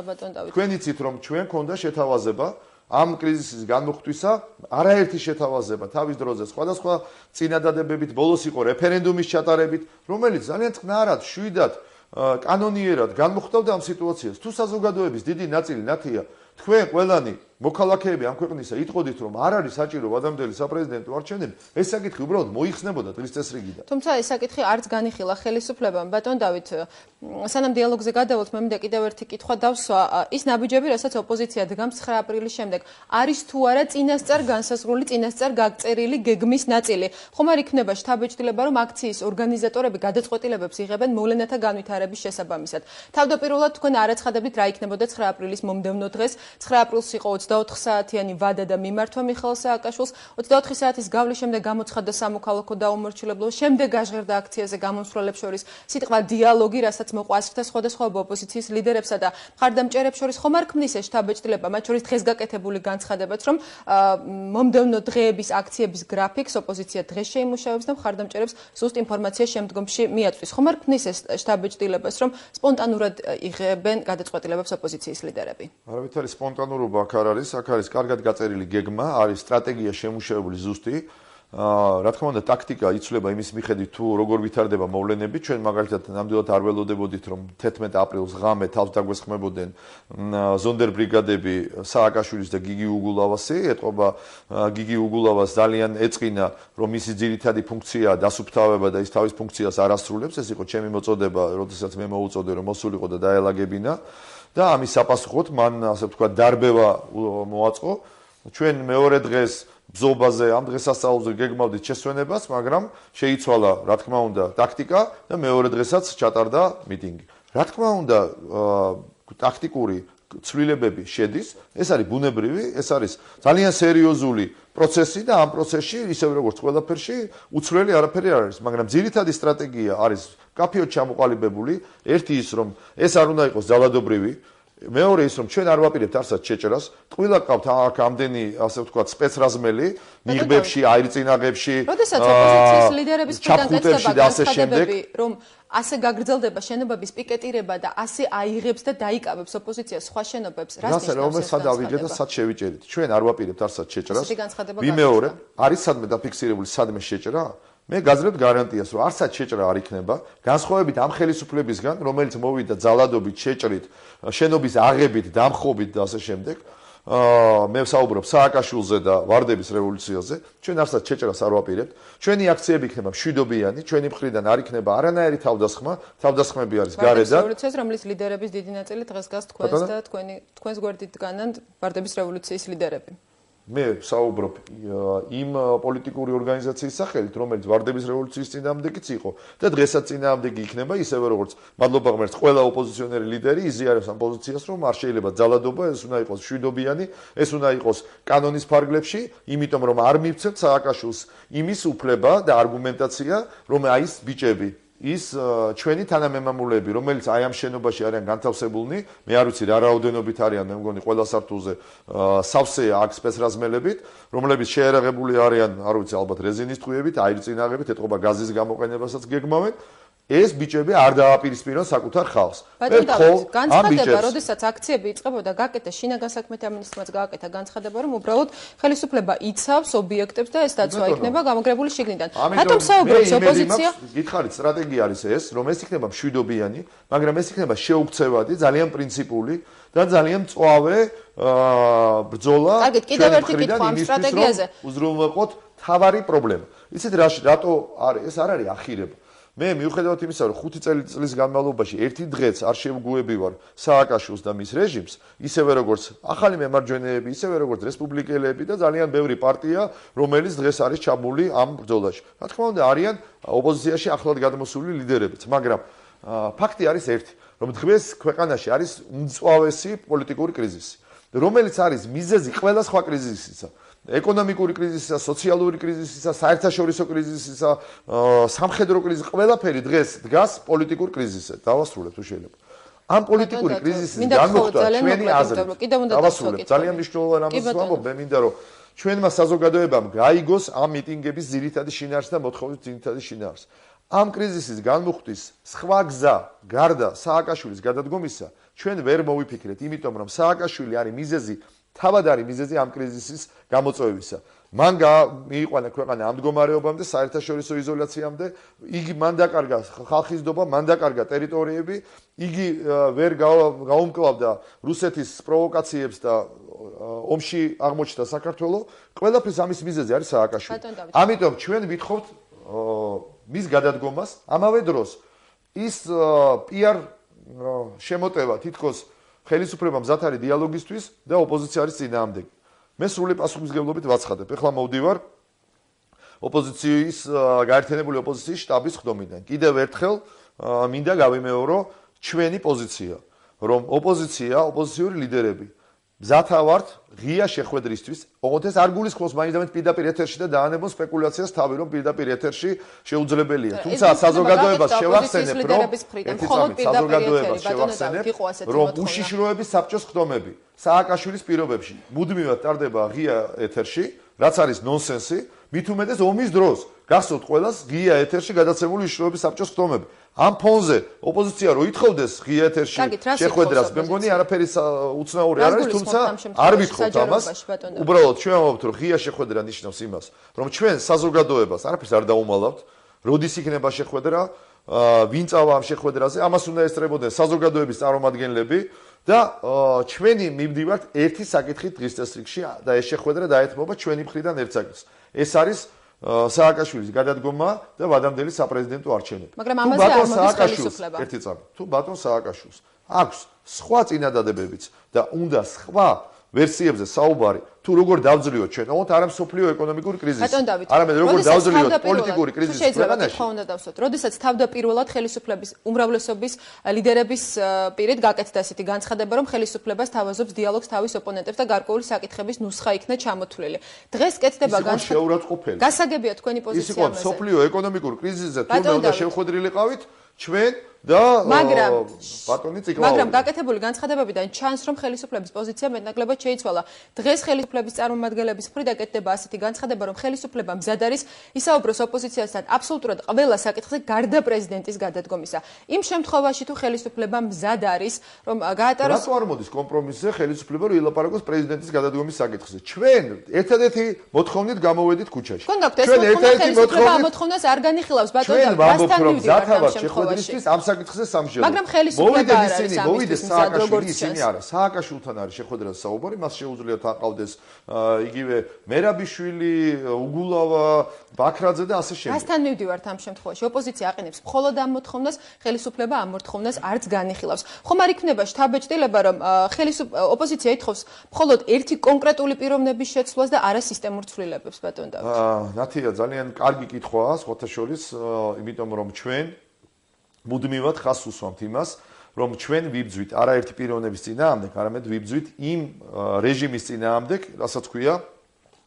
თქვენ იცით, რომ ჩვენ ქონდა შეთავაზება ამ კრიზისის განმოხტვისა, არაერთი შეთავაზება თავის დროზე სხვადასხვა წინადადებებით, ბოლოს იყო რეფერენდუმის ჩატარებით, რომელიც ძალიან წყნარად, შვიდად, კანონიერად განმოხტავდა ამ სიტუაციას. თუ საზოგადოების დიდი ნაწილი ნათია, თქვენ ყველანი მოქალაქეები ამ ქვეყნისა იტყოდით, რომ არ არის საჭირო ვადამდელი საპრეზიდენტო არჩევნები, ეს საკითხი უბრალოდ მოიხსნებოდა დღის წესრიგიდან. თუმცა ეს საკითხი არც განიხილა ხელისუფლებამ. ბატონ დავით, სანამ დიალოგზე გადავალთ, მე მინდა კიდევ ერთი კითხვა დავსვა. ის ნაბიჯები, რასაც ოპოზიცია დგამს 9 აპრილის შემდეგ, არის თუ არა წინასწარ განსაზღვრული, წინასწარ გაგწერილი გეგმის ნაწილი? ხომ არ იქნება შთაბეჭდილება, რომ აქციის ორგანიზატორები გადაწყვეტილებებს იღებენ მოვლენათა განვითარების შესაბამისად? თავდაპირველად თქვენ არ აცხადებდით რა იქნებოდა 9 აპრილის მომდევნო დღეს. 9 აპრილს იყო 24 საათიანი ვადა და მიმართვა მიხეილ სააკაშვილს. 24 საათის გავლის შემდეგ გამოცხადდა სამოქალაქო დაუმორჩილებლობა. შემდეგ გაჟღერდა აქციაზე გამოსვლელებს შორის სიტყვა დიალოგი, რასაც მოყვასხდა სხვადასხვა ოპოზიციის ლიდერებსა და მხარდამჭერებს შორის. ხომ არ ქმნის ეს შთაბეჭდილება, მათ შორის დღეს გაკეთებული განცხადებაც, რომ მომდევნო დღეების აქციების გრაფიკს ოპოზიცია დღეს შეიმუშავებს და მხარდამჭერებს ზუსტ ინფორმაცია შემდგომში მიაწვის. ხომ არ ქმნის ეს შთაბეჭდილებას, რომ სპონტანურად იღებენ გადაწყვეტილებებს ოპოზიციის ლიდერები? არავითარი სპონტანურობა აქ არ არის, აქ არის კარგად გაწერილი გეგმა, არის სტრატეგია შემუშავებული ზუსტი. რა თქმა უნდა, ტაქტიკა იცვლება იმის მიხედვით, თუ როგორ ვითარდება მოვლენები. ჩვენ მაგალითად ნამდვილად არ ველოდებოდით, რომ 11 აპრილს ღამე თავს დაგვესხმებოდნენ ზონდერ ბრიგადები სააკაშვილის და გიგი უგულავასი. ეტყობა გიგი უგულავას ძალიან ეწყინა, რომ მისი ძირითადი ფუნქციაა დასუფთავება და ის თავის ფუნქციას არ ასრულებს. ეს იყო ჩემი მოწოდება, როდესაც მე მოუწოდე, რომ მოსულიყო და დაელაგებინა. და ამის საპასუხოდ მან ასე ვთქვათ დარბევა მოაწყო. ჩვენ მეორე დღეს ბზობაზე ამ დღესასწაულზე გეგმავდით შესვენებას, მაგრამ შეიცვალა, რა თქმა უნდა, ტაქტიკა და მეორე დღესაც ჩატარდა მიტინგი. რა თქმა უნდა, ტაქტიკური ცვლილებები შედის, ეს არის ბუნებრივი, ეს არის ძალიან სერიოზული პროცესი და ამ პროცესში ისევ როგორც ყველაფერში უცვლელი არაფერი არ არის, მაგრამ ძირითადი სტრატეგია არის კაფეოდ ჩამოყალიბებული, ერთი ის რომ ეს არ უნდა იყოს ძალადობრივი, მეორე ის რომ ჩვენ არ ვაპირებთ არსად შეჭრას, ტყუილა ყავთ აქ ამდენი ასე ვთქვათ სპეცრაზმელი, ნიღბებში, აირწინაღებში, როდესაც ოპოზიციის ლიდერების მხრიდან კეთდება განცხადებები, რომ ასე გაგრძელდება შენობების პიკეტირება და ასე აიღებს და დაიკავებს ოპოზიცია სხვა შენობებს, რას ნიშნავს ეს? სად ავიღეთ და სად შევიჭერით? ჩვენ არ ვაპირებთ არსად შეჭრას. ვიმეორებ, არის სადმე დაფიქსირებული სადმე შეჭრა? მე გაძლევთ გარანტიას, რომ არსად შეჭრა არ იქნება, განსხვავებით ამ ხელისუფლებისგან, რომელიც მოვიდა ძალადობით, შეჭრით, შენობის აღებით, დამხობით და ასე შემდეგ. მე ვსაუბრობ სააკაშვილზე და ვარდების რევოლუციაზე. ჩვენ არსად შეჭრას არ ვაპირებთ. ჩვენი აქციები იქნება მშვიდობიანი, ჩვენი მხრიდან არ იქნება არანაირი თავდასხმა, თავდასხმები არის გარედან. რევოლუციას, რომლის ლიდერების დიდი ნაწილი დღეს გას თქვენს და თქვენს გვერდით დგანან ვარდების რევოლუციის ლიდერები. მე ვსაუბრობ იმ პოლიტიკური ორგანიზაციის სახელით, რომელიც ვარდების რევოლუციის წინააღმდეგიც იყო და დღესაც წინააღმდეგი იქნება, ისევე როგორც მადლობა ღმერთს ყველა ოპოზიციონერი ლიდერი იზიარებს ამ პოზიციას, რომ არ შეიძლება ძალადობა, ეს უნდა იყოს მშვიდობიანი, ეს უნდა იყოს კანონის ფარგლებში, იმიტომ რომ არ მივცემთ სააკაშვილს იმის უფლება და არგუმენტაცია, რომ აი ეს ბიჭები ის ჩვენი თანამემამულეები, რომელიც აი ამ შენობაში არიან განთავსებულნი, მე არ ვიცი რა რაოდენობით არიან, მე მგონი ყველა სართულზე სავსეა აქ სპეცრაზმელებით, რომლებიც შეერაღებული არიან, არ ვიცი, ალბათ რეზინის ტყუებით, აირწინაღებით, ეთყობა გაზის გამოყენებასაც გეგმავენ. ეს ბიჭები არ დააპირისპირონ საკუთარ ხალხს. განცხადება, როდესაც აქციები იწყებოდა, გაკეთა შინაგან საქმეთა მინისტრმაც გააკეთა განცხადება, რომ უბრალოდ ხელისუფლება იცავს ობიექტებს და ეს დაცვა იქნება გამაგრებული შიგნიდან. რატომ საუბრობს ოპოზიცია? გითხარით, სტრატეგია არის ეს, რომ ეს იქნება მშვიდობიანი, მაგრამ ეს იქნება შეუქცევადი, ძალიან პრინციპული და ძალიან მწვავე ბრძოლა. კარგით, კიდევ ერთი კითხვა ამ სტრატეგიაზე. უზრუნველყოთ თავარი პრობლემა. იცით რატო არის ეს არ არის ახირება. მე მიუხედავად იმისა, რომ 5 წლის განმავლობაში ერთი დღეც არ შევგუები ვარ სააკაშვილს და მის რეჟიმს, ისევე როგორც ახალი მემარჯვენეები, ისევე როგორც რესპუბლიკელები და ძალიან ბევრი პარტია, რომელიც დღეს არის ჩაბმული ამ ბრძოლაში. რა თქმა უნდა, არიან ოპოზიციაში ახლად გადმოსული ლიდერებიც, მაგრამ ფაქტი არის ერთი, რომ დღეს ქვეყანაში არის უმწვავესი პოლიტიკური კრიზისი, რომელიც არის მიზეზი ყველა სხვა კრიზისისა. ეკონომიკური კრიზისისა, სოციალური კრიზისისა, საერთაშორისო კრიზისისა, სამხედრო კრიზისისა, ყველაფერი დღეს დგას პოლიტიკურ კრიზისზე. დავასრულებ თუ შეიძლება. ამ პოლიტიკური კრიზისის განმოხტვა ჩვენი აზრით. დავასრულებ. ძალიან მნიშვნელოვანი ამას ვამბობ, მე მინდა რომ ჩვენმა საზოგადოებამ გაიგოს ამ მიტინგების ძირითადი შინაარსი და მოთხოვნის ძირითადი შინაარსი. ამ კრიზისის განმუხტვის სხვა გზა გარდა სააკაშვილის გადადგომისა ჩვენ ვერ მოვიფიქრეთ, იმიტომ რომ სააკაშვილი არის მიზეზი, თავად არის მიზეზი ამ კრიზისის გამოწვევისა. მან მიიყვანა ქვეყანა ამ მდგომარეობამდე, საერთაშორისო იზოლაციამდე, იგი მან დაკარგა ხალხის დობა, მან დაკარგა ტერიტორიები, იგი ვერ გაუმკლავდა რუსეთის პროვოკაციებს და ომში აღმოჩნდა საქართველო, ყველაფერს ამის მიზეზი არის სააკაშვილი. ამიტომ ჩვენ ვითხოვთ მის გადადგომას, ამავე დროს ის PR შემოტევა თითქოს ხელისუფლება მზად არის დიალოგისთვის და ოპოზიცია არის წინააღმდეგი. მე სრული პასუხისმგებლობით ვაცხადებ. ეხლა მოვდივარ ოპოზიციის გაერთიანებული ოპოზიციის შტაბის ხდომიდან. კიდევ ერთხელ მინდა გავიმეორო ჩვენი პოზიცია, რომ ოპოზიცია, ოპოზიციური ლიდერები მზათავართ ღია შეხვედრისთვის, ოღონდ ეს არ გულისხმობს მაინც პირდაპირ ეთერში და დაანებონ სპეკულაციას თავი, რომ პირდაპირ ეთერში შეუძლებელია. თუმცა საზოგადოებას შევახსენებ, რომ უშიშროების საბჭოს ხდომები სააკაშვილის პირობებში მუდმივად ტარდება ღია ეთერში, რაც არის ნონსენსი, მით უმეტეს ომის დროს გახსოვთ ყველას ღია ეთერში გადაცემული უშიშროების საბჭოს ხდომები. ამ ფონზე ოპოზიცია რო ითხოვდეს ღია ეთერში შეხვედრას, მე მგონი არაფერი უცნაური არ არის, თუმცა არ ვითხოვთ ამას. უბრალოდ ჩვენ ვამბობთ, რომ ღია შეხვედრა ნიშნავს იმას, რომ ჩვენ საზოგადოებას არაფერს არ დაუმალავთ, როდის იქნება შეხვედრა, ვინ წავა ამ შეხვედრაზე, ამას უნდა ესწრებოდნენ საზოგადოების წარმომადგენლები და ჩვენი მივდივართ ერთი საკითხით დღის წესრიგში და ეს შეხვედრა დაეთმობა ჩვენი მხრიდან ერთ საკითხს. ეს არის სააკაშვილის გადადგომა და ვადამდელი საპრეზიდენტო არჩევნები. მაგრამ ამაზე არ მოდის ხელისუფლება. ერთი წამი. თუ ბატონ სააკაშვილს აქვს სხვა წინადადებებიც და უნდა სხვა ვერსიებზე საუბარი თუ როგორ დავძლიოთ ჩვენ ოღონდ არა მსოფლიო ეკონომიკური კრიზისი არამედ როგორ დავძლიოთ პოლიტიკური კრიზისი ქვეყანაში უნდა დავსვათ როდესაც თავდაპირველად ხელისუფლების უმრავლესობის ლიდერების პირით გაკეთდა ესეთი განცხადება რომ ხელისუფლებას თავაზობს დიალოგს თავის ოპონენტებს და გარკვეული საკითხების ნუსხა იქნა ჩამოთვლილი დღეს კეთდება განსაკუთრებული გასაგებია თქვენი პოზიცია ის იყო მსოფლიო ეკონომიკურ კრიზისზე თურმე უნდა შევხვედრილიყავით ჩვენ და ბატონი ციკლაური. მაგრამ გაკეთებული განცხადებებიდან ჩანს, რომ ხელისუფლების პოზიცია მეტნაკლებად შეიცვალა. დღეს ხელისუფლების წარმომადგენლების მხრიდან კეთდება ასეთი განცხადება, რომ ხელისუფლება მზად არის ისაუბროს ოპოზიციასთან აბსოლუტურად ყველა საკითხზე გარდა პრეზიდენტის გადადგომისა. იმ შემთხვევაში თუ ხელისუფლება მზად არის, რომ გაატაროს რატო არ მოდის კომპრომისზე ხელისუფლება რომ ილაპარაკოს პრეზიდენტის გადადგომის საკითხზე? ჩვენ ერთადერთი მოთხოვნით გამოვედით ქუჩაში. ჩვენ ერთადერთი მოთხოვნას არ განიხილავს ბატონო, მასთან მივდივართ ამ შემთხვევაში. საკითხზე სამშობლო. მაგრამ ხელისუფლება არ არის მოვიდეს სააკაშვილი ისინი არა. სააკაშვილთან არის შეხვედრა საუბარი, მას შეუძლიათ აყავდეს იგივე მერაბიშვილი, უგულავა, ბაქრაძე და ასე შემდეგ. მასთან მივდივართ ამ შემთხვევაში. ოპოზიცია აყენებს მხოლოდ ამ მოთხოვნას, ხელისუფლება ამ მოთხოვნას არც განიხილავს. ხომ არ იქნება შთაბეჭდილება, რომ ოპოზიცია ითხოვს მხოლოდ ერთი კონკრეტული პიროვნების შეცვლას და არა სისტემურ ცვლილებებს, ბატონ დავით? ნათია, ძალიან კარგი კითხვაა, სხვათა შორის, იმიტომ რომ ჩვენ მუდმივად ხას უსვამთ იმას, რომ ჩვენ ვიბძვით არაერთი პიროვნების წინააღმდეგ, არამედ ვიბძვით იმ რეჟიმის წინააღმდეგ, რასაც ქვია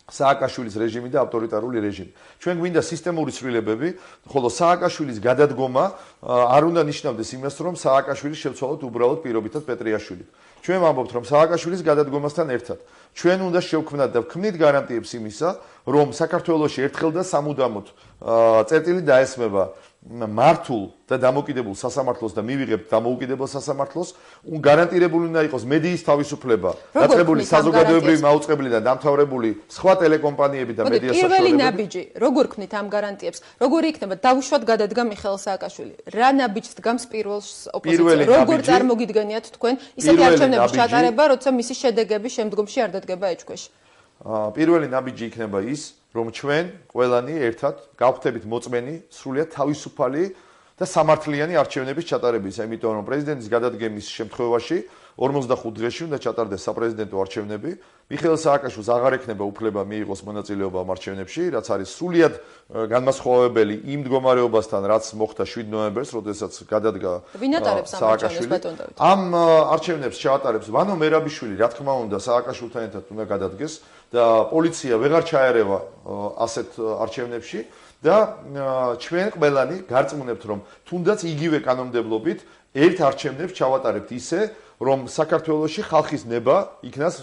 სააკაშვილის რეჟიმი და ავტორიტარული რეჟიმი. ჩვენ გვინდა სისტემური ცვლილებები, ხოლო სააკაშვილის გადადგომა არ უნდა ნიშნავდეს იმას, რომ სააკაშვილის შევცვალოთ უბრალოდ პირობითად პეტრიაშვილი. ჩვენ ვამბობთ, რომ სააკაშვილის გადადგომასთან ერთად ჩვენ უნდა შევქმნათ და ვქმნით გარანტიებს იმისა, რომ საქართველოში ერთხელ და სამუდამოდ წერტილი დაესმება მართულ და დამოუკიდებელ სასამართლოს და მივიღებთ დამოუკიდებელ სასამართლოს, გარანტირებული უნდა იყოს მედიის თავისუფლება, დაწყებული საზოგადოებრივი მაუწყებლი და დამთავრებული სხვა ტელეკომპანიები და მედია საშუალებები. პირველი ნაბიჯი, როგორ ქმნით ამ გარანტიებს? როგორი იქნება დავუშვათ გადადგა მიხეილ სააკაშვილი? რა ნაბიჯს დგამს პირველს ოპოზიცია? როგორ წარმოგიდგენიათ თქვენ ისეთი არჩევნების ჩატარება, როცა მისი შედეგები შემდგომში არ დადგება ეჭქვეში? პირველი ნაბიჯი იქნება ის, რომ ჩვენ ყველანი ერთად გავხდებით მოწმენი სრულიად თავისუფალი და სამართლიანი არჩევნების ჩატარებისა, იმიტომ რომ პრეზიდენტის გადადგემის შემთხვევაში 45 დღეში უნდა ჩატარდეს საპრეზიდენტო არჩევნები. მიხეილ სააკაშვილს აღარ ექნება უფლება მიიღოს მონაწილეობა ამ არჩევნებში, რაც არის სრულიად განმასხვავებელი იმ მდგომარეობასთან, რაც მოხდა 7 ნოემბერს, როდესაც გადადგა სააკაშვილი. ამ არჩევნებს ჩაატარებს ვანო მერაბიშვილი, რა თქმა უნდა, სააკაშვილთან ერთად უნდა გადადგეს და პოლიცია ვეღარ ჩაერევა ასეთ არჩევნებში და ჩვენ ყველანი გარწმუნებთ, რომ თუნდაც იგივე კანონმდებლობით ერთ არჩევნებს ჩავატარებთ ისე, რომ საქართველოში ხალხის ნება იქნას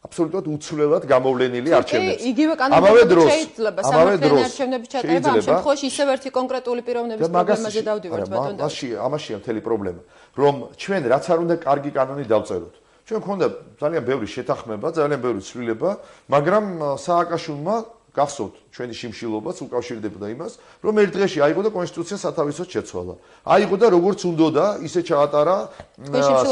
აბსოლუტურად უცვლელად გამოვლენილი არჩევნებს. იგივე კანონმდებლობით შეიძლება სამართლიანი არჩევნების ჩატარება ამ შემთხვევაში ისევ ერთი კონკრეტული პიროვნების პრობლემაზე დავდივართ, ბატონ დავით. ამაშია მთელი პრობლემა, რომ ჩვენ რაც არ უნდა კარგი კანონი დავწეროთ. ჩვენ გვქონდა ძალიან ბევრი შეთანხმება, ძალიან ბევრი ცვლილება, მაგრამ სააკაშვილმა გახსოვთ ჩვენი შიმშილობაც უკავშირდებოდა იმას, რომ ერთ დღეში აიღო და კონსტიტუცია სათავისოდ შეცვალა. აიღო და როგორც უნდოდა, ისე ჩაატარა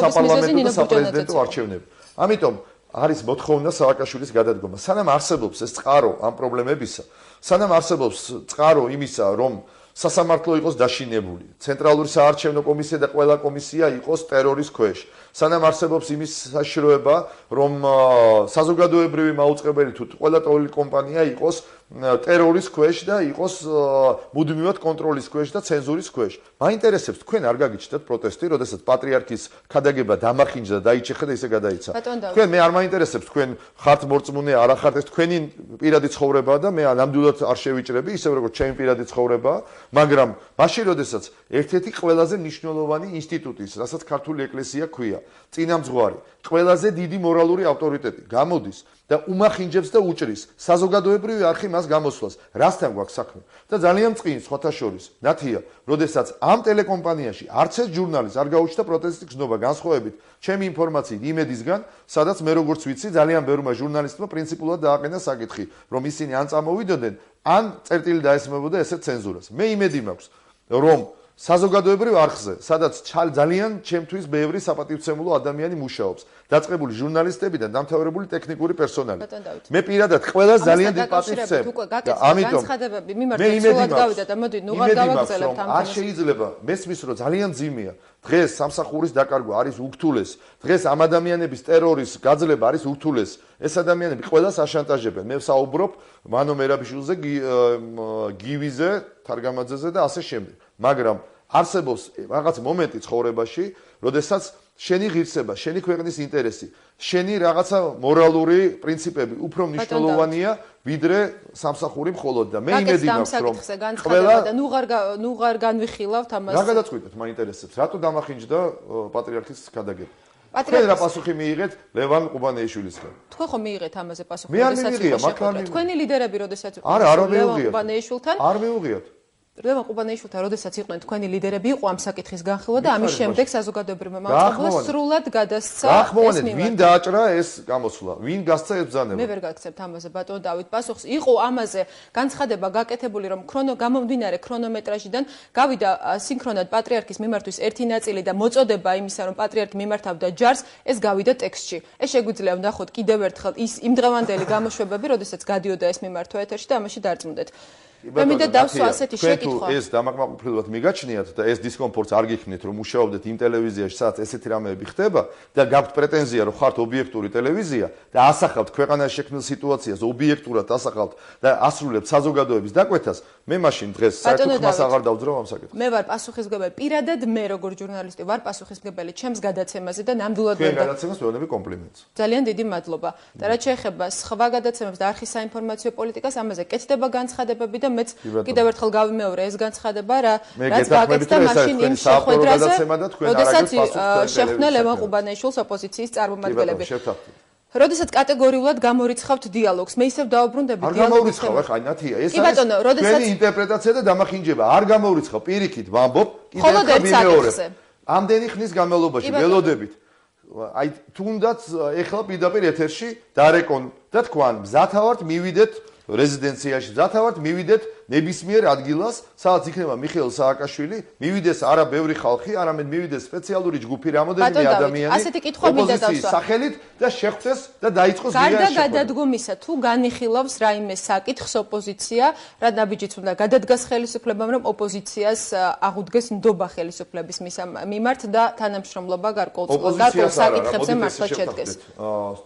საპარლამენტო და საპრეზიდენტო არჩევნები. ამიტომ არის მოთხოვნა სააკაშვილის გადადგომა. სანამ არსებობს ეს წყარო ამ პრობლემებისა, სანამ არსებობს წყარო იმისა, რომ სასამართლო იყოს დაშინებული, ცენტრალური საარჩევნო კომისია და ყველა კომისია იყოს ტერორის ქვეშ. სანამ არსებობს იმის საშიშროება, რომ საზოგადოებრივი მაუწყებელი თუ ყველა ტელეკომპანია იყოს ტერორის ქვეშ და იყოს მუდმივად კონტროლის ქვეშ და ცენზურის ქვეშ. მაინტერესებს თქვენ არ გაგიჩნდათ პროტესტი, როდესაც პატრიარქის ქადაგება დამახინჯდა და დაიჭეხა და ისე გადაიცა. თქვენ მე არ მაინტერესებს თქვენ ხართ მორწმუნე, არა ხართ, ეს თქვენი პირადი ცხოვრებაა და მე ნამდვილად არ შევიჭრები, ისევ როგორც ჩემი პირადი ცხოვრებაა, მაგრამ მაშინ როდესაც ერთ-ერთი ყველაზე მნიშვნელოვანი ინსტიტუტის, რასაც ქართული ეკლესია ქვია, წინამძღვარი, ყველაზე დიდი მორალური ავტორიტეტი გამოდის და უმახინჯებს და უჭრის საზოგადოებრივი არხი მას გამოსვლას. რასთან გვაქვს საქმე? და ძალიან წყინს სხვათა შორის. ნათია, როდესაც ამ ტელეკომპანიაში არც ეს ჟურნალის არ გაუჩნდა პროტესტის გზნობა განსხვავებით ჩემი ინფორმაციით იმედისგან, სადაც მე როგორც ვიცი, ძალიან ბევრმა ჟურნალისტმა პრინციპულად დააყენა საკითხი, რომ ისინი ან წამოვიდოდნენ, ან წერტილი დაესმებოდა ესეთ ცენზურას. მე იმედი მაქვს, რომ საზოგადოებრივ არხზე, სადაც ძალიან ჩემთვის ბევრი საპატივცემულო ადამიანი მუშაობს, დაწყებული ჟურნალისტები და დამთავრებული ტექნიკური პერსონალი. მე პირადად ყველას ძალიან დიდ პატივს ვცემ. ამიტომ მე იმედი მაქვს, არ შეიძლება მესმის, რომ ძალიან ძიმეა დღეს სამსახურის დაკარგვა არის ურთულესი. დღეს ამ ადამიანების ტერორის გაძლება არის ურთულესი. ეს ადამიანები ყველას აშანტაჟებენ. მე ვსაუბრობ მანო მერაბიშვილზე, გივიზე, თარგამაძეზე და ასე შემდეგ. მაგრამ არსებობს რაღაც მომენტი ცხოვრებაში, როდესაც შენი ღირსება, შენი ქვეყნის ინტერესი, შენი რაღაცა მორალური პრინციპები უფრო მნიშვნელოვანია, ვიდრე სამსახური მხოლოდ და მე იმედი მაქვს, რომ ყველა და ნუ ღარ განვიხილავთ ამას. რა გადაწყვიტეთ, მაინტერესებს, რატო დამახინჯდა პატრიარქის გადაგება? თქვენ რა პასუხი მიიღეთ ლევან ყუბანეიშვილისგან? თქვენ ხო მიიღეთ ამაზე პასუხი? მე არ მივიღია, მაგრამ თქვენი ლიდერები როდესაც ლევან ყუბანეიშვილთან არ მივიღიათ. ლევან ყუბანეიშვილთან როდესაც იყვნენ თქვენი ლიდერები, იყო ამ საკითხის განხილვა და ამის შემდეგ საზოგადოებრივ მემარცხებელს სრულად გადასცა ეს მიმართვა. ვინ დააჭრა ეს გამოსვლა? ვინ გასცა ეს ბრძანება? მე ვერ გაგცემთ ამაზე ბატონ დავით პასუხს. იყო ამაზე განცხადება გაკეთებული, რომ გამომდინარე ქრონომეტრაჟიდან გავიდა სინქრონად პატრიარქის მიმართვის ერთი ნაწილი და მოწოდება იმისა, რომ პატრიარქი მიმართავდა ჯარს, ეს გავიდა ტექსტში. ეს შეგვიძლია ვნახოთ კიდევ ერთხელ ის იმდღევანდელი გამოშვებები, როდესაც გადიოდა ეს მიმართვა ეთერში და ამაში დარწმუნდეთ. მე მინდა დავსვა ასეთი შეკითხვა. ეს დამაკმაყოფილებლად მიგაჩნიათ და ეს დისკომფორტს არ გიქმნით, რომ მუშაობდეთ იმ ტელევიზიაში, სადაც ესეთი რამეები ხდება და გაქვთ პრეტენზია, რომ ხართ ობიექტური ტელევიზია და ასახავთ ქვეყანაში შექმნილ სიტუაციას, ობიექტურად ასახავთ და ასრულებთ საზოგადოების დაკვეთას, მე მაშინ დღეს საერთოდ მას აღარ დავძრავ ამ საკითხს. მე ვარ პასუხისმგებელი, პირადად მე როგორც ჟურნალისტი ვარ პასუხისმგებელი ჩემს გადაცემაზე და ნამდვილად ვერ და გადაცემას ვეუბნები კომპლიმენტს. ძალიან დიდი მადლობა. და რაც შეეხება სხვა გადაცემებს და არხის საინფორმაციო პოლიტიკას, ამაზე კეთდება განცხადებები და მეც კიდევ ერთხელ გავიმეორე ეს განცხადება, რაც გაკეთდა მაშინ იმ შეხვედრაზე, როდესაც შეხვდნენ ლევან ყუბანეიშვილს ოპოზიციის წარმომადგენლები. როდესაც კატეგორიულად გამორიცხავთ დიალოგს, მე ისევ დავაბრუნდები დიალოგს. არ გამორიცხავ, ახლა ნათია, ეს არის თქვენი ინტერპრეტაცია და დამახინჯება. არ გამორიცხავ, პირიქით ვამბობ, კიდევ ერთხელ ვიმეორებ. ამდენი ხნის განმავლობაში ველოდებით. აი თუნდაც ეხლა პირდაპირ ეთერში დარეკონ და თქვან, მზათავართ მივიდეთ რეზიდენციაში, მზათავართ მივიდეთ ნებისმიერ ადგილას, სადაც იქნება მიხეილ სააკაშვილი, მივიდეს არა ბევრი ხალხი, არამედ მივიდეს სპეციალური ჯგუფი, რამოდენიმე ადამიანი. ასეთი კითხვა მინდა დავსვა. სახელით და შეხვდეს და დაიწყოს გარდა გადადგომისა, თუ განიხილავს რაიმე საკითხს ოპოზიცია, რა ნაბიჯიც უნდა გადადგას ხელისუფლებამ, რომ ოპოზიციას აღუდგეს ნდობა ხელისუფლების მიმართ და თანამშრომლობა გარკვეულ საკითხებზე მართლა შედგეს.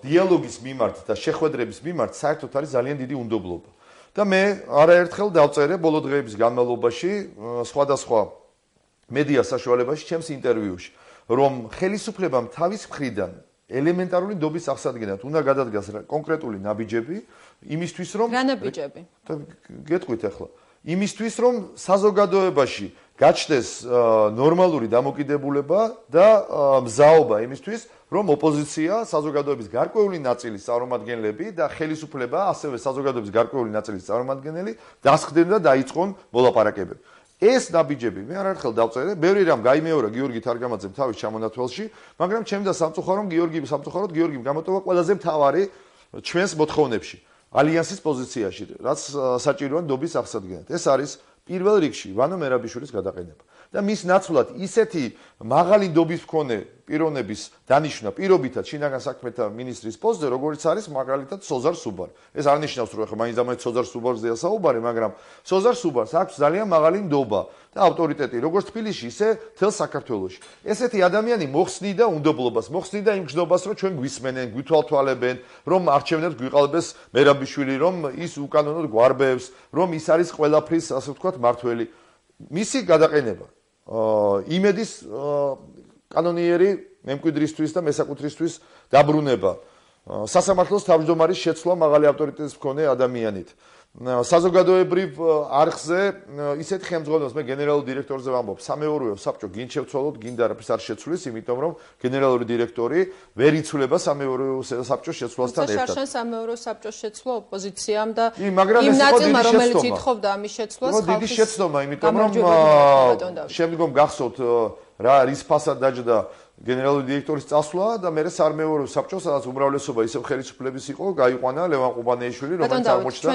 დიალოგის მიმართ და შეხვედრების მიმართ საერთოდ არის ძალიან დიდი უნდობლობა. და მე არაერთხელ დავწერე ბოლო დღეების განმავლობაში სხვადასხვა მედია საშუალებაში ჩემს ინტერვიუში, რომ ხელისუფლებამ თავის მხრიდან ელემენტარული ნდობის აღსადგენად უნდა გადადგას კონკრეტული ნაბიჯები იმისთვის, რომ რა ნაბიჯები? გეტყვით ახლა. იმისთვის, რომ საზოგადოებაში გაჩნდეს ნორმალური დამოკიდებულება და მზაობა იმისთვის, რომ ოპოზიცია, საზოგადოების გარკვეული ნაწილის წარმომადგენლები და ხელისუფლება, ასევე საზოგადოების გარკვეული ნაწილის წარმომადგენელი დასხდნენ და დაიწყონ მოლაპარაკებები. ეს ნაბიჯები მე არაერთხელ დავწერე, ბევრი რამ გაიმეორა გიორგი თარგამაძემ თავის ჩამონათვალში, მაგრამ ჩემ და სამწუხაროდ გიორგიმ გამოტოვა ყველაზე მთავარი ჩვენს მოთხოვნებში, ალიანსის პოზიციაში, რაც საჭიროა ნდობის აღსადგენად. ეს არის პირველ რიგში ვანო მერაბიშვილის გადაყენება. და მის ნაცვლად ისეთი მაღალი ნდობის მქონე პიროვნების დანიშვნა პირობითად შინაგან საქმეთა მინისტრის პოსტზე, როგორც არის მაგალითად სოზარ სუბარ. ეს არ ნიშნავს, რომ ახლა მაინც ამაინც სოზარ სუბარზეა საუბარი, მაგრამ სოზარ სუბარს აქვს ძალიან მაღალი ნდობა და ავტორიტეტი, როგორც თბილისში, ისე მთელ საქართველოში. ესეთი ადამიანი მოხსნიდა უნდობლობას, მოხსნიდა იმ გზნობას, რომ ჩვენ გვისმენენ, გვითვალთვალებენ, რომ არჩევნებს გვიყალბეს მერაბიშვილი, რომ ის უკანონოდ გვარბევს, რომ ის არის ყველაფრის, ასე ვთქვათ, მართველი. მისი გადაყენება იმედის კანონიერი მემკვიდრისთვის და მესაკუთრისთვის დაბრუნება, სასამართლოს თავმჯდომარის შეცვლა მაღალი ავტორიტეტის მქონე ადამიანით. საზოგადოებრივ არხზე ისეთი ხელმძღვანელს მე გენერალური დირექტორზე ვამბობ, სამეურვეო საბჭო გინ შევცვალოთ, გინ არაფერს არ შეცვლის, იმიტომ რომ გენერალური დირექტორი ვერ იცვლება სამეურვეო საბჭოს შეცვლასთან ერთად. შარშან სამეურვეო საბჭოს შეცვლა ოპოზიციამ და იმ ნაწილმა, რომელიც ითხოვდა ამის შეცვლას, დიდი შეცდომა, იმიტომ რომ შემდგომ გახსოვთ რა რის ფასად დაჯდა გენერალური დირექტორის წასვლა და მე სამეურვეო საბჭოს, სადაც უმრავლესობა ისევ ხელისუფლების იყო, გაიყვანა ლევან ყუბანეიშვილი, რომელიც აღმოჩნდა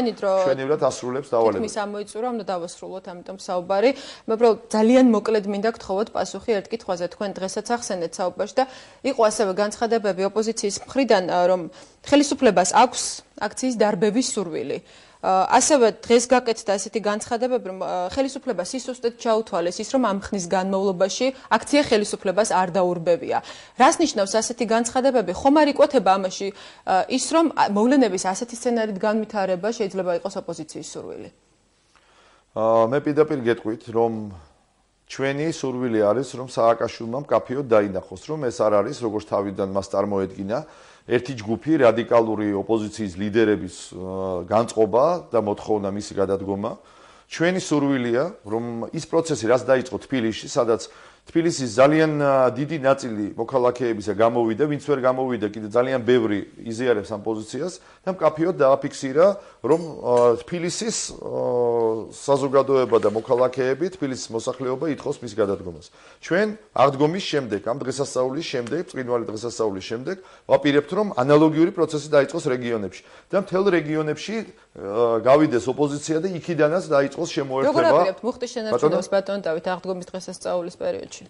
ჩვენივრად ასრულებს დავალებას. თითქმის ამოიწურა, უნდა დავასრულოთ, ამიტომ საუბარი. მე უბრალოდ ძალიან მოკლედ მინდა გთხოვოთ პასუხი ერთ კითხვაზე, თქვენ დღესაც ახსენეთ საუბარში და იყო ასევე განცხადებები ოპოზიციის მხრიდან, რომ ხელისუფლებას აქვს აქციის დარბევის სურვილი. ასევე დღეს გაკეთდა ესეთი განცხადებები, რომ ხელისუფლება სისუსტედ ჩაუთვალეს ის, რომ ამ ხნის განმავლობაში აქცია ხელისუფლებას არ დაურბებია. რას ნიშნავს ასეთი განცხადებები? ხომ არ იკვეთება ამაში ის, რომ მოვლენების ასეთი სცენარით განვითარება შეიძლება იყოს ოპოზიციის სურვილი? მე პირდაპირ გეტყვით, რომ ჩვენი სურვილი არის, რომ სააკაშვილმა მკაფიოდ დაინახოს, რომ ეს არ არის, როგორც თავიდან მას წარმოედგინა, ერთი ჯგუფი რადიკალური ოპოზიციის ლიდერების განწყობა და მოთხოვნა მისი გადადგომა. ჩვენი სურვილია, რომ ის პროცესი, რაც დაიწყო თბილისში, სადაც თბილისის ძალიან დიდი ნაწილი მოქალაქეებისა გამოვიდა, ვინც ვერ გამოვიდა, კიდე ძალიან ბევრი იზიარებს ამ პოზიციას და მკაფიოდ დააფიქსირა, რომ თბილისის საზოგადოება და მოქალაქეები, თბილისის მოსახლეობა ითხოვს მის გადადგომას. ჩვენ აღდგომის შემდეგ, ამ დღესასწაულის შემდეგ, ბრწყინვალე დღესასწაულის შემდეგ, ვაპირებთ, რომ ანალოგიური პროცესი დაიწყოს რეგიონებში და მთელ რეგიონებში გავიდეს ოპოზიცია და იქიდანაც დაიწყოს შემოერთება. როგორ აპირებთ მუხტის შენარჩუნებას ბატონ დავით აღდგომის დღესასწაულის პერიოდში?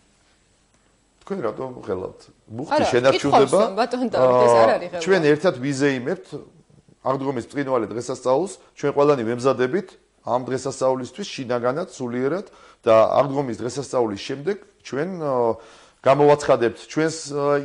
თქვენ რატომ ხელავთ? მუხტის შენარჩუნება ბატონ დავით ეს არ არის ხელა. ჩვენ ერთად ვიზეიმებთ აღდგომის ბრწყინვალე დღესასწაულს, ჩვენ ყველანი ვემზადებით ამ დღესასწაულისთვის შინაგანად, სულიერად და აღდგომის დღესასწაულის შემდეგ ჩვენ გამოვაცხადებთ ჩვენს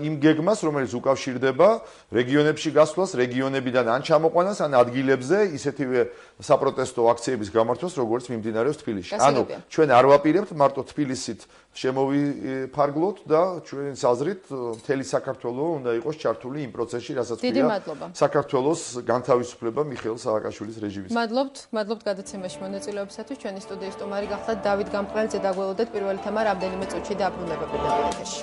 იმ გეგმას, რომელიც უკავშირდება რეგიონებში გასვლას, რეგიონებიდან ან ჩამოყვანას, ან ადგილებზე ისეთივე საპროტესტო აქციების გამართვას, როგორც მიმდინარეობს თბილისში. ანუ ჩვენ არ ვაპირებთ მარტო თბილისით შემოვიფარგლოთ და ჩვენს აზრით მთელი საქართველო უნდა იყოს ჩართული იმ პროცესში, რასაც ქვია საქართველოს განთავისუფლება მიხეილ სააკაშვილის რეჟიმის. მადლობთ გადაცემაში მონაწილეობისათვის. ჩვენი სტუდიის სტუმარი გახლდათ დავით გამყრელძე, დაგველოდეთ პირველი თემა რამდენიმე წუთში დაბრუნება პირდაპირ ეთერში.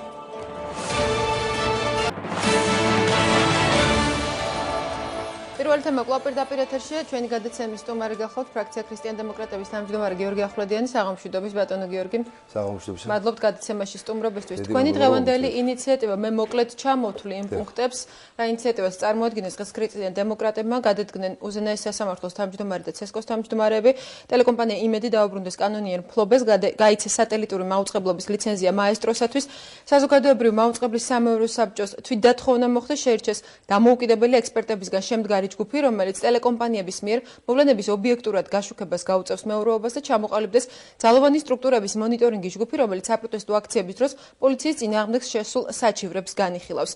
პირველი თემა კვლავ პირდაპირ ეთერშია. ჩვენი გადაცემის სტუმარი გახლავთ ფრაქცია ქრისტიან-დემოკრატების თავმჯდომარე გიორგი ახვლედიანი. საღამოშვიდობის ბატონო გიორგი. საღამოშვიდობის. მადლობთ გადაცემაში სტუმრობისთვის. თქვენი დღევანდელი ინიციატივა მე მოკლედ ჩამოვთვლი იმ პუნქტებს, რა ინიციატივას წარმოადგენს დღეს ქრისტიან-დემოკრატებმა, გადადგნენ უზენაეს სასამართლოს თავმჯდომარე და ცესკოს თავმჯდომარეები. ტელეკომპანია იმედი დაუბრუნდეს კანონიერ მფლობელს, გაიცეს სატელიტური მაუწყებლობის ლიცენზია მაესტროსათვის. საზოგადოებრივი მაუწყებლის სამეურვეო საბჭოს თვითდათხოვნა მოხდა, შეირჩეს დამოუკიდებელი ექსპერტებისგან შემდგარი ჯგუფი, რომელიც ტელეკომპანიების მიერ მოვლენების ობიექტურად გაშუქებას გაუწევს მეურვეობას და ჩამოყალიბდეს ძალოვანი სტრუქტურების მონიტორინგის ჯგუფი, რომელიც საპროტესტო აქციების დროს პოლიციის წინააღმდეგ შესულ საჩივრებს განიხილავს.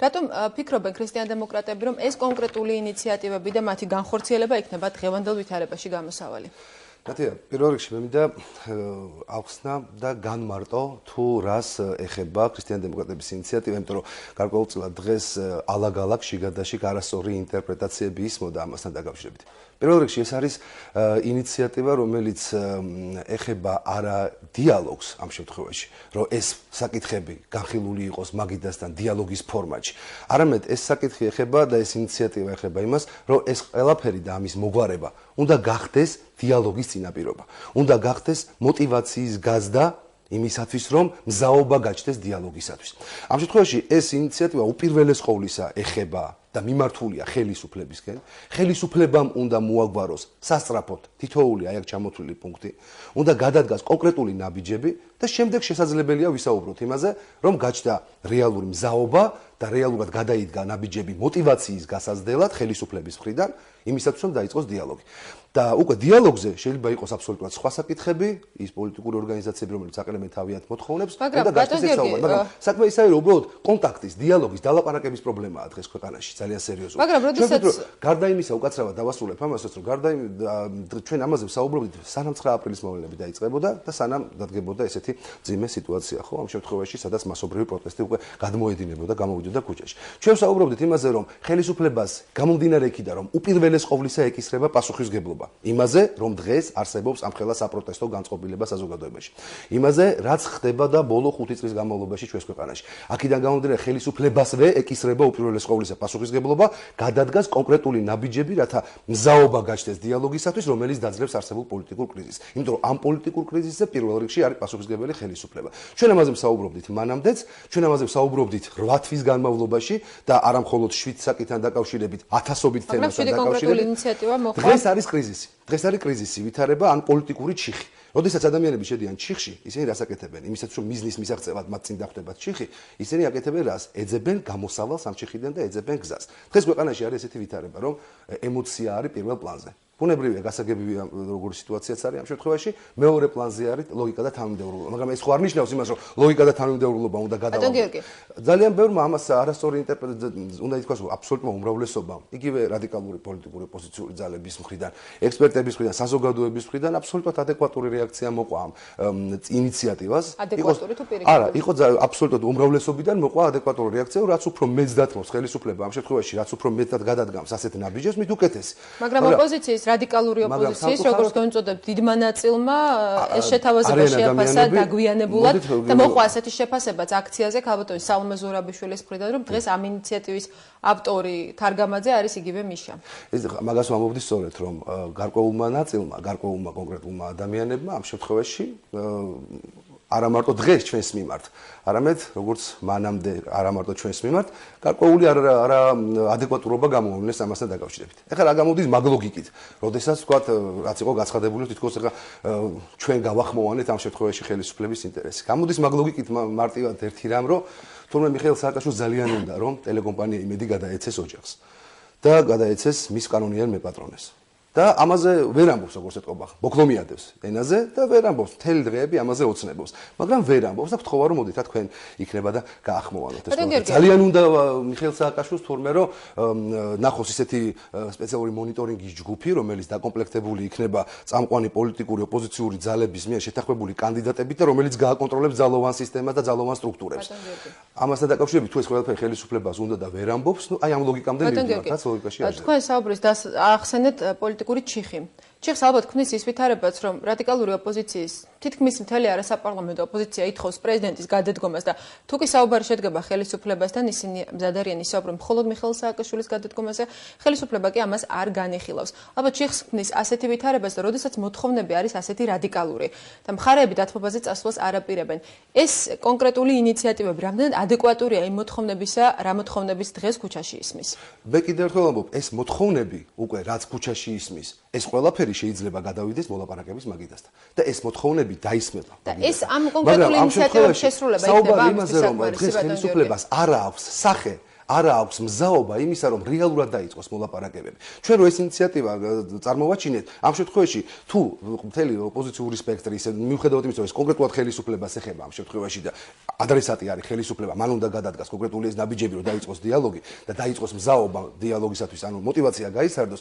რატომ ფიქრობენ ქრისტიან-დემოკრატები, რომ ეს კონკრეტული ინიციატივები და მათი განხორციელება იქნება დღევანდელ ვითარებაში გამოსავალი? კატია, პირველ რიგში მე მინდა ახსნა და განმარტო თუ რას ეხება ქრისტიან-დემოკრატების ინიციატივა, იმიტომ რომ გარკვეულწილად დღეს ალაგ-ალაგ შიგადაშიგ არასწორი ინტერპრეტაციები ისმოდა ამასთან დაკავშირებით. პირველ რიგში ეს არის ინიციატივა, რომელიც ეხება არა დიალოგს ამ შემთხვევაში, რომ ეს საკითხები განხილული იყოს მაგიდასთან დიალოგის ფორმატში. არამედ ეს საკითხი ეხება და ეს ინიციატივა ეხება იმას, რომ ეს ყველაფერი და ამის მოგვარება უნდა გახდეს დიალოგის წინაპირობა. უნდა გახდეს мотиваციის გაზდა იმისათვის, რომ მზაობა გაჩნდეს დიალოგისათვის. ამ შემთხვევაში ეს ინიციატივა უპირველეს ყოვლისა ეხება და მიმართულია ხელისუფლებისკენ. ხელისუფლებამ უნდა მოაგვაროს სასწრაფოდ თითოეული აი აქ ჩამოთვლილი პუნქტი, უნდა გადადგას კონკრეტული ნაბიჯები და შემდეგ შესაძლებელია ვისაუბროთ იმაზე, რომ გაჩნდა რეალური მზაობა და რეალურად გადაიდგა ნაბიჯები мотиваციის გასაზრდელად ხელისუფლების მხრიდან, იმისათვის რომ დაიწყოს დიალოგი. და უკვე დიალოგზე შეიძლება იყოს აბსოლუტურად სხვა საკითხები, ის პოლიტიკური ორგანიზაციები, რომელიც აყენებენ თავიანთ მოთხოვნებს, და გაჩნდეს ეს საუბარი, მაგრამ საქმე ის არის, რომ უბრალოდ კონტაქტის, დიალოგის, დალაპარაკების პრობლემაა დღეს ქვეყანაში, ძალიან სერიოზული. მაგრამ როდესაც გარდა იმისა უკაცრავად დავასრულებ ამასაც, რომ გარდა ჩვენ ამაზე ვსაუბრობთ, სანამ 9 აპრილის მოვლენები დაიწყებოდა და სანამ დადგებოდა ესეთი ძიმე სიტუაცია, ხო, ამ შემთხვევაში, სადაც მასობრივი პროტესტი უკვე გადმოედინებოდა, გამოვიდოდა ქუჩაში. ჩვენ ვსაუბრობთ იმაზე, რომ ხელისუფლებას გამომდინარე იქიდან, რომ უპირველეს ყოვლისა ეკისრება პასუხისგებლობა იმაზე, რომ დღეს არსებობს ამხელა საპროტესტო განწყობილება საზოგადოებაში. იმაზე, რაც ხდება და ბოლო 5 წლის განმავლობაში ჩვენს ქვეყანაში. აქედან გამომდინარე, ხელისუფლებასვე ეკისრება უპირველეს ყოვლისა პასუხისგებლობა, გადადგას კონკრეტული ნაბიჯები, რათა მზაობა გაჩნდეს დიალოგისათვის, რომელიც დაძლევს არსებულ პოლიტიკურ კრიზისს. იმიტომ რომ ამ პოლიტიკურ კრიზისზე პირველ რიგში არის პასუხისგებელი ხელისუფლება. ჩვენ ამაზე ვსაუბრობდით მანამდეც, ჩვენ ამაზე ვსაუბრობდით 8 თვის განმავლობაში და არა მხოლოდ 7 საკითხთან დაკავშირებით, ათასობით თემასთან დაკავშირებით. დღეს არის კრიზისი. დღეს არის კრიზისი, ვითარება ან პოლიტიკური ჩიხი. როდესაც ადამიანები შედიან ჩიხში, ისინი რას აკეთებენ? იმისათვის რომ მიზნის მისაღწევად მათ წინ დახვდებათ ჩიხი, ისინი აკეთებენ რას? ეძებენ გამოსავალს ამ ჩიხიდან და ეძებენ გზას. დღეს ქვეყანაში არის ესეთი ვითარება, რომ ემოცია არის პირველ პლანზე. ბუნებრივია, გასაგებია როგორი სიტუაციაც არის ამ შემთხვევაში. მეორე პლანზე არის ლოგიკა და თანმიმდევრულობა, მაგრამ ეს ხო არ ნიშნავს იმას, რომ ლოგიკა და თანმიმდევრულობა უნდა გადავამოწმოთ. ძალიან ბევრმა ამას არასწორი ინტერპრეტაცია უნდა ითქვას, რომ აბსოლუტურად უმრავლესობამ, იგივე რადიკალური პოლიტიკური ოპოზიციური ძალების მხრიდან, ექსპერტების მხრიდან, საზოგადოების მხრიდან აბსოლუტურად ადეკვატური რეაქცია მოყვა ამ ინიციატივას. ადეკვატური თუ პირიქით? არა, იყო აბსოლუტურად უმრავლესობიდან მოყვა ადეკვატური რეაქცია, რაც უფრო მეც დათმობს ხელისუფლება ამ შემთხვევაში, რაც უფრო მეტად გადადგამს ასეთ ნაბიჯებს, მით უკეთესი. მაგრამ ოპოზიციის რადიკალური ოპოზიციის, როგორც განვწოდებთ, დიდმა ნაწილმა ეს შეთავაზება შეაფასა დაგვიანებულად და მოყვა ასეთი შეფასებაც აქციაზე ქალბატონი სალომე ზურაბიშვილის მხრიდან, რომ დღეს ამ ინიციატივის ავტორი თარგამაძე არის იგივე მიშა. ეს მაგას ვამბობდი სწორედ, რომ გარკვეულმა ნაწილმა, გარკვეულმა კონკრეტულმა ადამიანებმა ამ შემთხვევაში არა მარტო დღეს ჩვენს მიმართ, არამედ როგორც მანამდე არა მარტო ჩვენს მიმართ, გარკვეული არა ადეკვატურობა გამოავლინეს ამასთან დაკავშირებით. ეხლა რა გამოდის მაგ ლოგიკით, როდესაც ვთქვათ, რაც იყო გაცხადებული, თითქოს ეხლა ჩვენ გავახმოვანეთ ამ შემთხვევაში ხელისუფლების ინტერესი. გამოდის მაგ ლოგიკით მარტივად ერთი რამ, რომ თურმე მიხეილ სააკაშვილს ძალიან უნდა, რომ ტელეკომპანია იმედი გადაეცეს ოჯახს და გადაეცეს მის კანონიერ მეპატრონეს. და ამაზე ვერ ამბობს როგორც ეთყობა, ბოქლომიადებს ენაზე და ვერ ამბობს, მთელი დღეები ამაზე ოცნებობს, მაგრამ ვერ ამბობს და გთხოვა რომ მოდით რა თქვენ იქნება და გაახმოვანოთ ეს პროექტი. ძალიან უნდა მიხეილ სააკაშვილს თურმე რომ ნახოს ისეთი სპეციალური მონიტორინგის ჯგუფი, რომელიც დაკომპლექტებული იქნება წამყვანი პოლიტიკური ოპოზიციური ძალების მიერ შეთანხმებული კანდიდატებით და რომელიც გააკონტროლებს ძალოვან სისტემას და ძალოვან სტრუქტურებს. ამასთან დაკავშირებით თუ ეს ყველაფერი ხელისუფლებას უნდა და ვერ ამბობს, ნუ აი ამ ლოგიკამდე მივიდეთ, რაც ლოგიკაში არის. თქვენ საუბრის ახსენეთ პოლიტიკური ჩიხი. ჩიხს ალბათ ქმნის ის ვითარებაც, რომ რადიკალური ოპოზიციის თითქმის მთელი არასაპარლამენტო ოპოზიცია ითხოვს პრეზიდენტის გადადგომას და თუ კი საუბარი შედგება ხელისუფლებასთან, ისინი მზად არიან ისაუბრონ მხოლოდ მიხეილ სააკაშვილის გადადგომაზე, ხელისუფლება კი ამას არ განიხილავს. ალბათ ჩიხს ქმნის ასეთი ვითარებაც და როდესაც მოთხოვნები არის ასეთი რადიკალური და მხარეები დათმობაზე წასვლას არ აპირებენ. ეს კონკრეტული ინიციატივები რამდენად ადეკვატურია იმ მოთხოვნებისა, რა მოთხოვნების დღეს ქუჩაში ისმის? მე კიდევ ერთხელ ვამბობ, ეს მოთხოვნები უკვე რაც ქუჩაში ისმის, ეს ყველაფერი შეიძლება გადავიდეს მოლაპარაკების მაგიდასთან და ეს მოთხოვნები დაისმება. და ეს ამ კონკრეტული ინიციატივების შესრულება იქნება ამაზე, რომ დღეს ხელისუფლებას არ აქვს სახე, არ აქვს მზაობა იმისა, რომ რეალურად დაიწყოს მოლაპარაკებები. ჩვენ რო ეს ინიციატივა წარმოვაჩინეთ, ამ შემთხვევაში თუ მთელი ოპოზიციური სპექტრი ისე მიუხედავად იმისა, რომ ეს კონკრეტულად ხელისუფლებას ეხება ამ შემთხვევაში და ადრესატი არის ხელისუფლება, მან უნდა გადადგას კონკრეტული ეს ნაბიჯები, რომ დაიწყოს დიალოგი და დაიწყოს მზაობა დიალოგისათვის, ანუ мотиваცია გაისარდოს.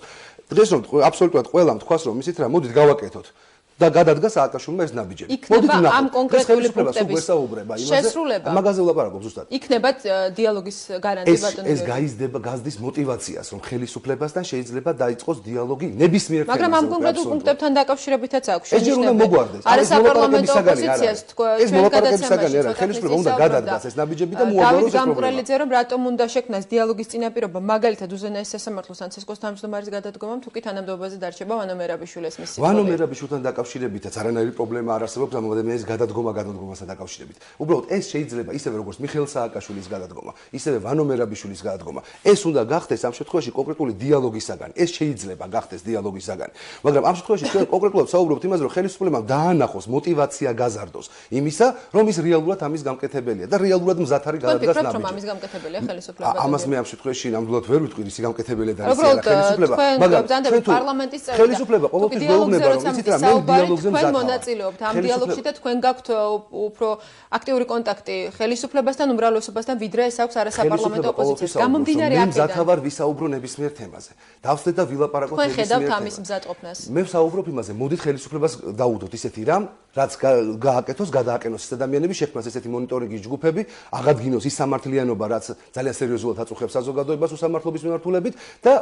დღეს რომ აბსოლუტურად ყველამ თქვას, რომ ისეთ რა მოდით გავაკეთოთ და გადადგა სააკაშვილმა ეს ნაბიჯები. მოდით ამ კონკრეტული პუნქტების შესრულება შესრულება მაგაზე ვლაპარაკობ ზუსტად. იქნება დიალოგის გარანტი ბატონო. ეს გაიზრდება გაზდის мотиваციას, რომ ხელისუფლებასთან შეიძლება დაიწყოს დიალოგი ნებისმიერ თემაზე. მაგრამ ამ კონკრეტულ პუნქტებთან დაკავშირებითაც აქვს ეს ჯერ უნდა მოგვარდეს. არასაპარლამენტო ოპოზიციას ეს მოლაპარაკების საგანი არა, ხელისუფლება უნდა გადადგას ეს ნაბიჯები და მოუარო ეს პრობლემა. დავით გამყრელიძე რომ რატომ უნდა შექმნას დიალოგის წინაპირობა, მაგალითად უზენაეს სასამართლოს ან ცესკოს თავმჯდომარის გადადგომამ, თუ კი თანამდებობაზე დარჩება ვანო მერაბიშვილის მისი. ვანო მერაბიშვილთან დაკავშირებითაც არანაირი პრობლემა არ არსებობს ამ ადამიანის გადადგომასთან დაკავშირებით. უბრალოდ ეს შეიძლება ისევე როგორც მიხეილ სააკაშვილის გადადგომა, ისევე ვანო მერაბიშვილის გადადგომა. ეს უნდა გახდეს ამ შემთხვევაში კონკრეტული დიალოგის საგანი. ეს შეიძლება გახდეს დიალოგის საგანი. მაგრამ ამ შემთხვევაში ჩვენ კონკრეტულად საუბრობთ იმაზე, რომ ხელისუფლებამ დაანახოს мотиваცია გაზარდოს იმისა, რომ ის რეალურად ამის გამკეთებელია და რეალურად მზად არის გადადგას ნაბიჯი. რომ ამის გამკეთებელია ხელისუფლება. ამას მე ამ შემთხვევაში ნამდვილად ვერ ვიტყვი, ისი გამკეთებელია და ისი არა ხელისუფლება. მაგრამ პარლამენტის წევრი ხელისუფლება ყოველთვის გვეუბნება, რომ იცით რა, მე დიალოგზე თქვენ მონაწილეობთ ამ დიალოგში და თქვენ გაქვთ უფრო აქტიური კონტაქტი ხელისუფლებასთან, უმრავლესობასთან, ვიდრე ეს აქვს არასაპარლამენტო ოპოზიციას. გამომდინარე აქედან. მე მზათავარ ვისაუბრო ნებისმიერ თემაზე. დავსვდეთ და ვილაპარაკოთ ნებისმიერ თემაზე. თქვენ ხედავთ ამის მზადყოფნას. მე ვსაუბრობ იმაზე, მოდით ხელისუფლებას დაუდოთ ისეთი რამ, რაც გააკეთოს, გადააკენოს ეს ადამიანები, შექმნას ესეთი მონიტორინგის ჯგუფები, აღადგინოს ის სამართლიანობა, რაც ძალიან სერიოზულად აწუხებს საზოგადოებას უსამართლობის მიმართულებით და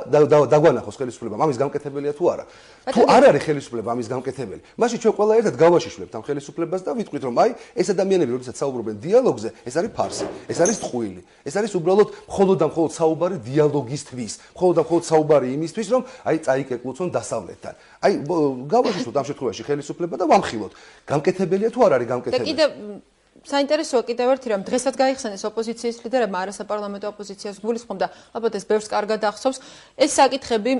დაგვანახოს ხელისუფლებამ ამის გამკეთებელია თუ არა. თუ არ არის ხელისუფლება ამის გამკეთებელი, მაშინ ჩვენ ყველა ერთად გავაშიშვლებთ ამ ხელისუფლებას და ვიტყვით, რომ აი ეს ადამიანები, როდესაც საუბრობენ დიალოგზე, ეს არის ფარსი, ეს არის ტყუილი, ეს არის უბრალოდ მხოლოდ და მხოლოდ საუბარი დიალოგისთვის, მხოლოდ და მხოლოდ საუბარი იმისთვის, რომ აი წაიკეკლუცონ დასავლეთთან. აი გავაშიშვლოთ ამ შემთხვევაში ხელისუფლება და ვამხილოთ. გამკეთებელია თუ არ არის გამკეთებელი? და კიდევ საინტერესოა კიდევ ერთი რამ, დღესაც გაიხსენეს ოპოზიციის ლიდერებმა არასაპარლამენტო ოპოზიციას გულისხმობ და ალბათ ეს ბევრს კარგად ახსოვს. ეს საკითხები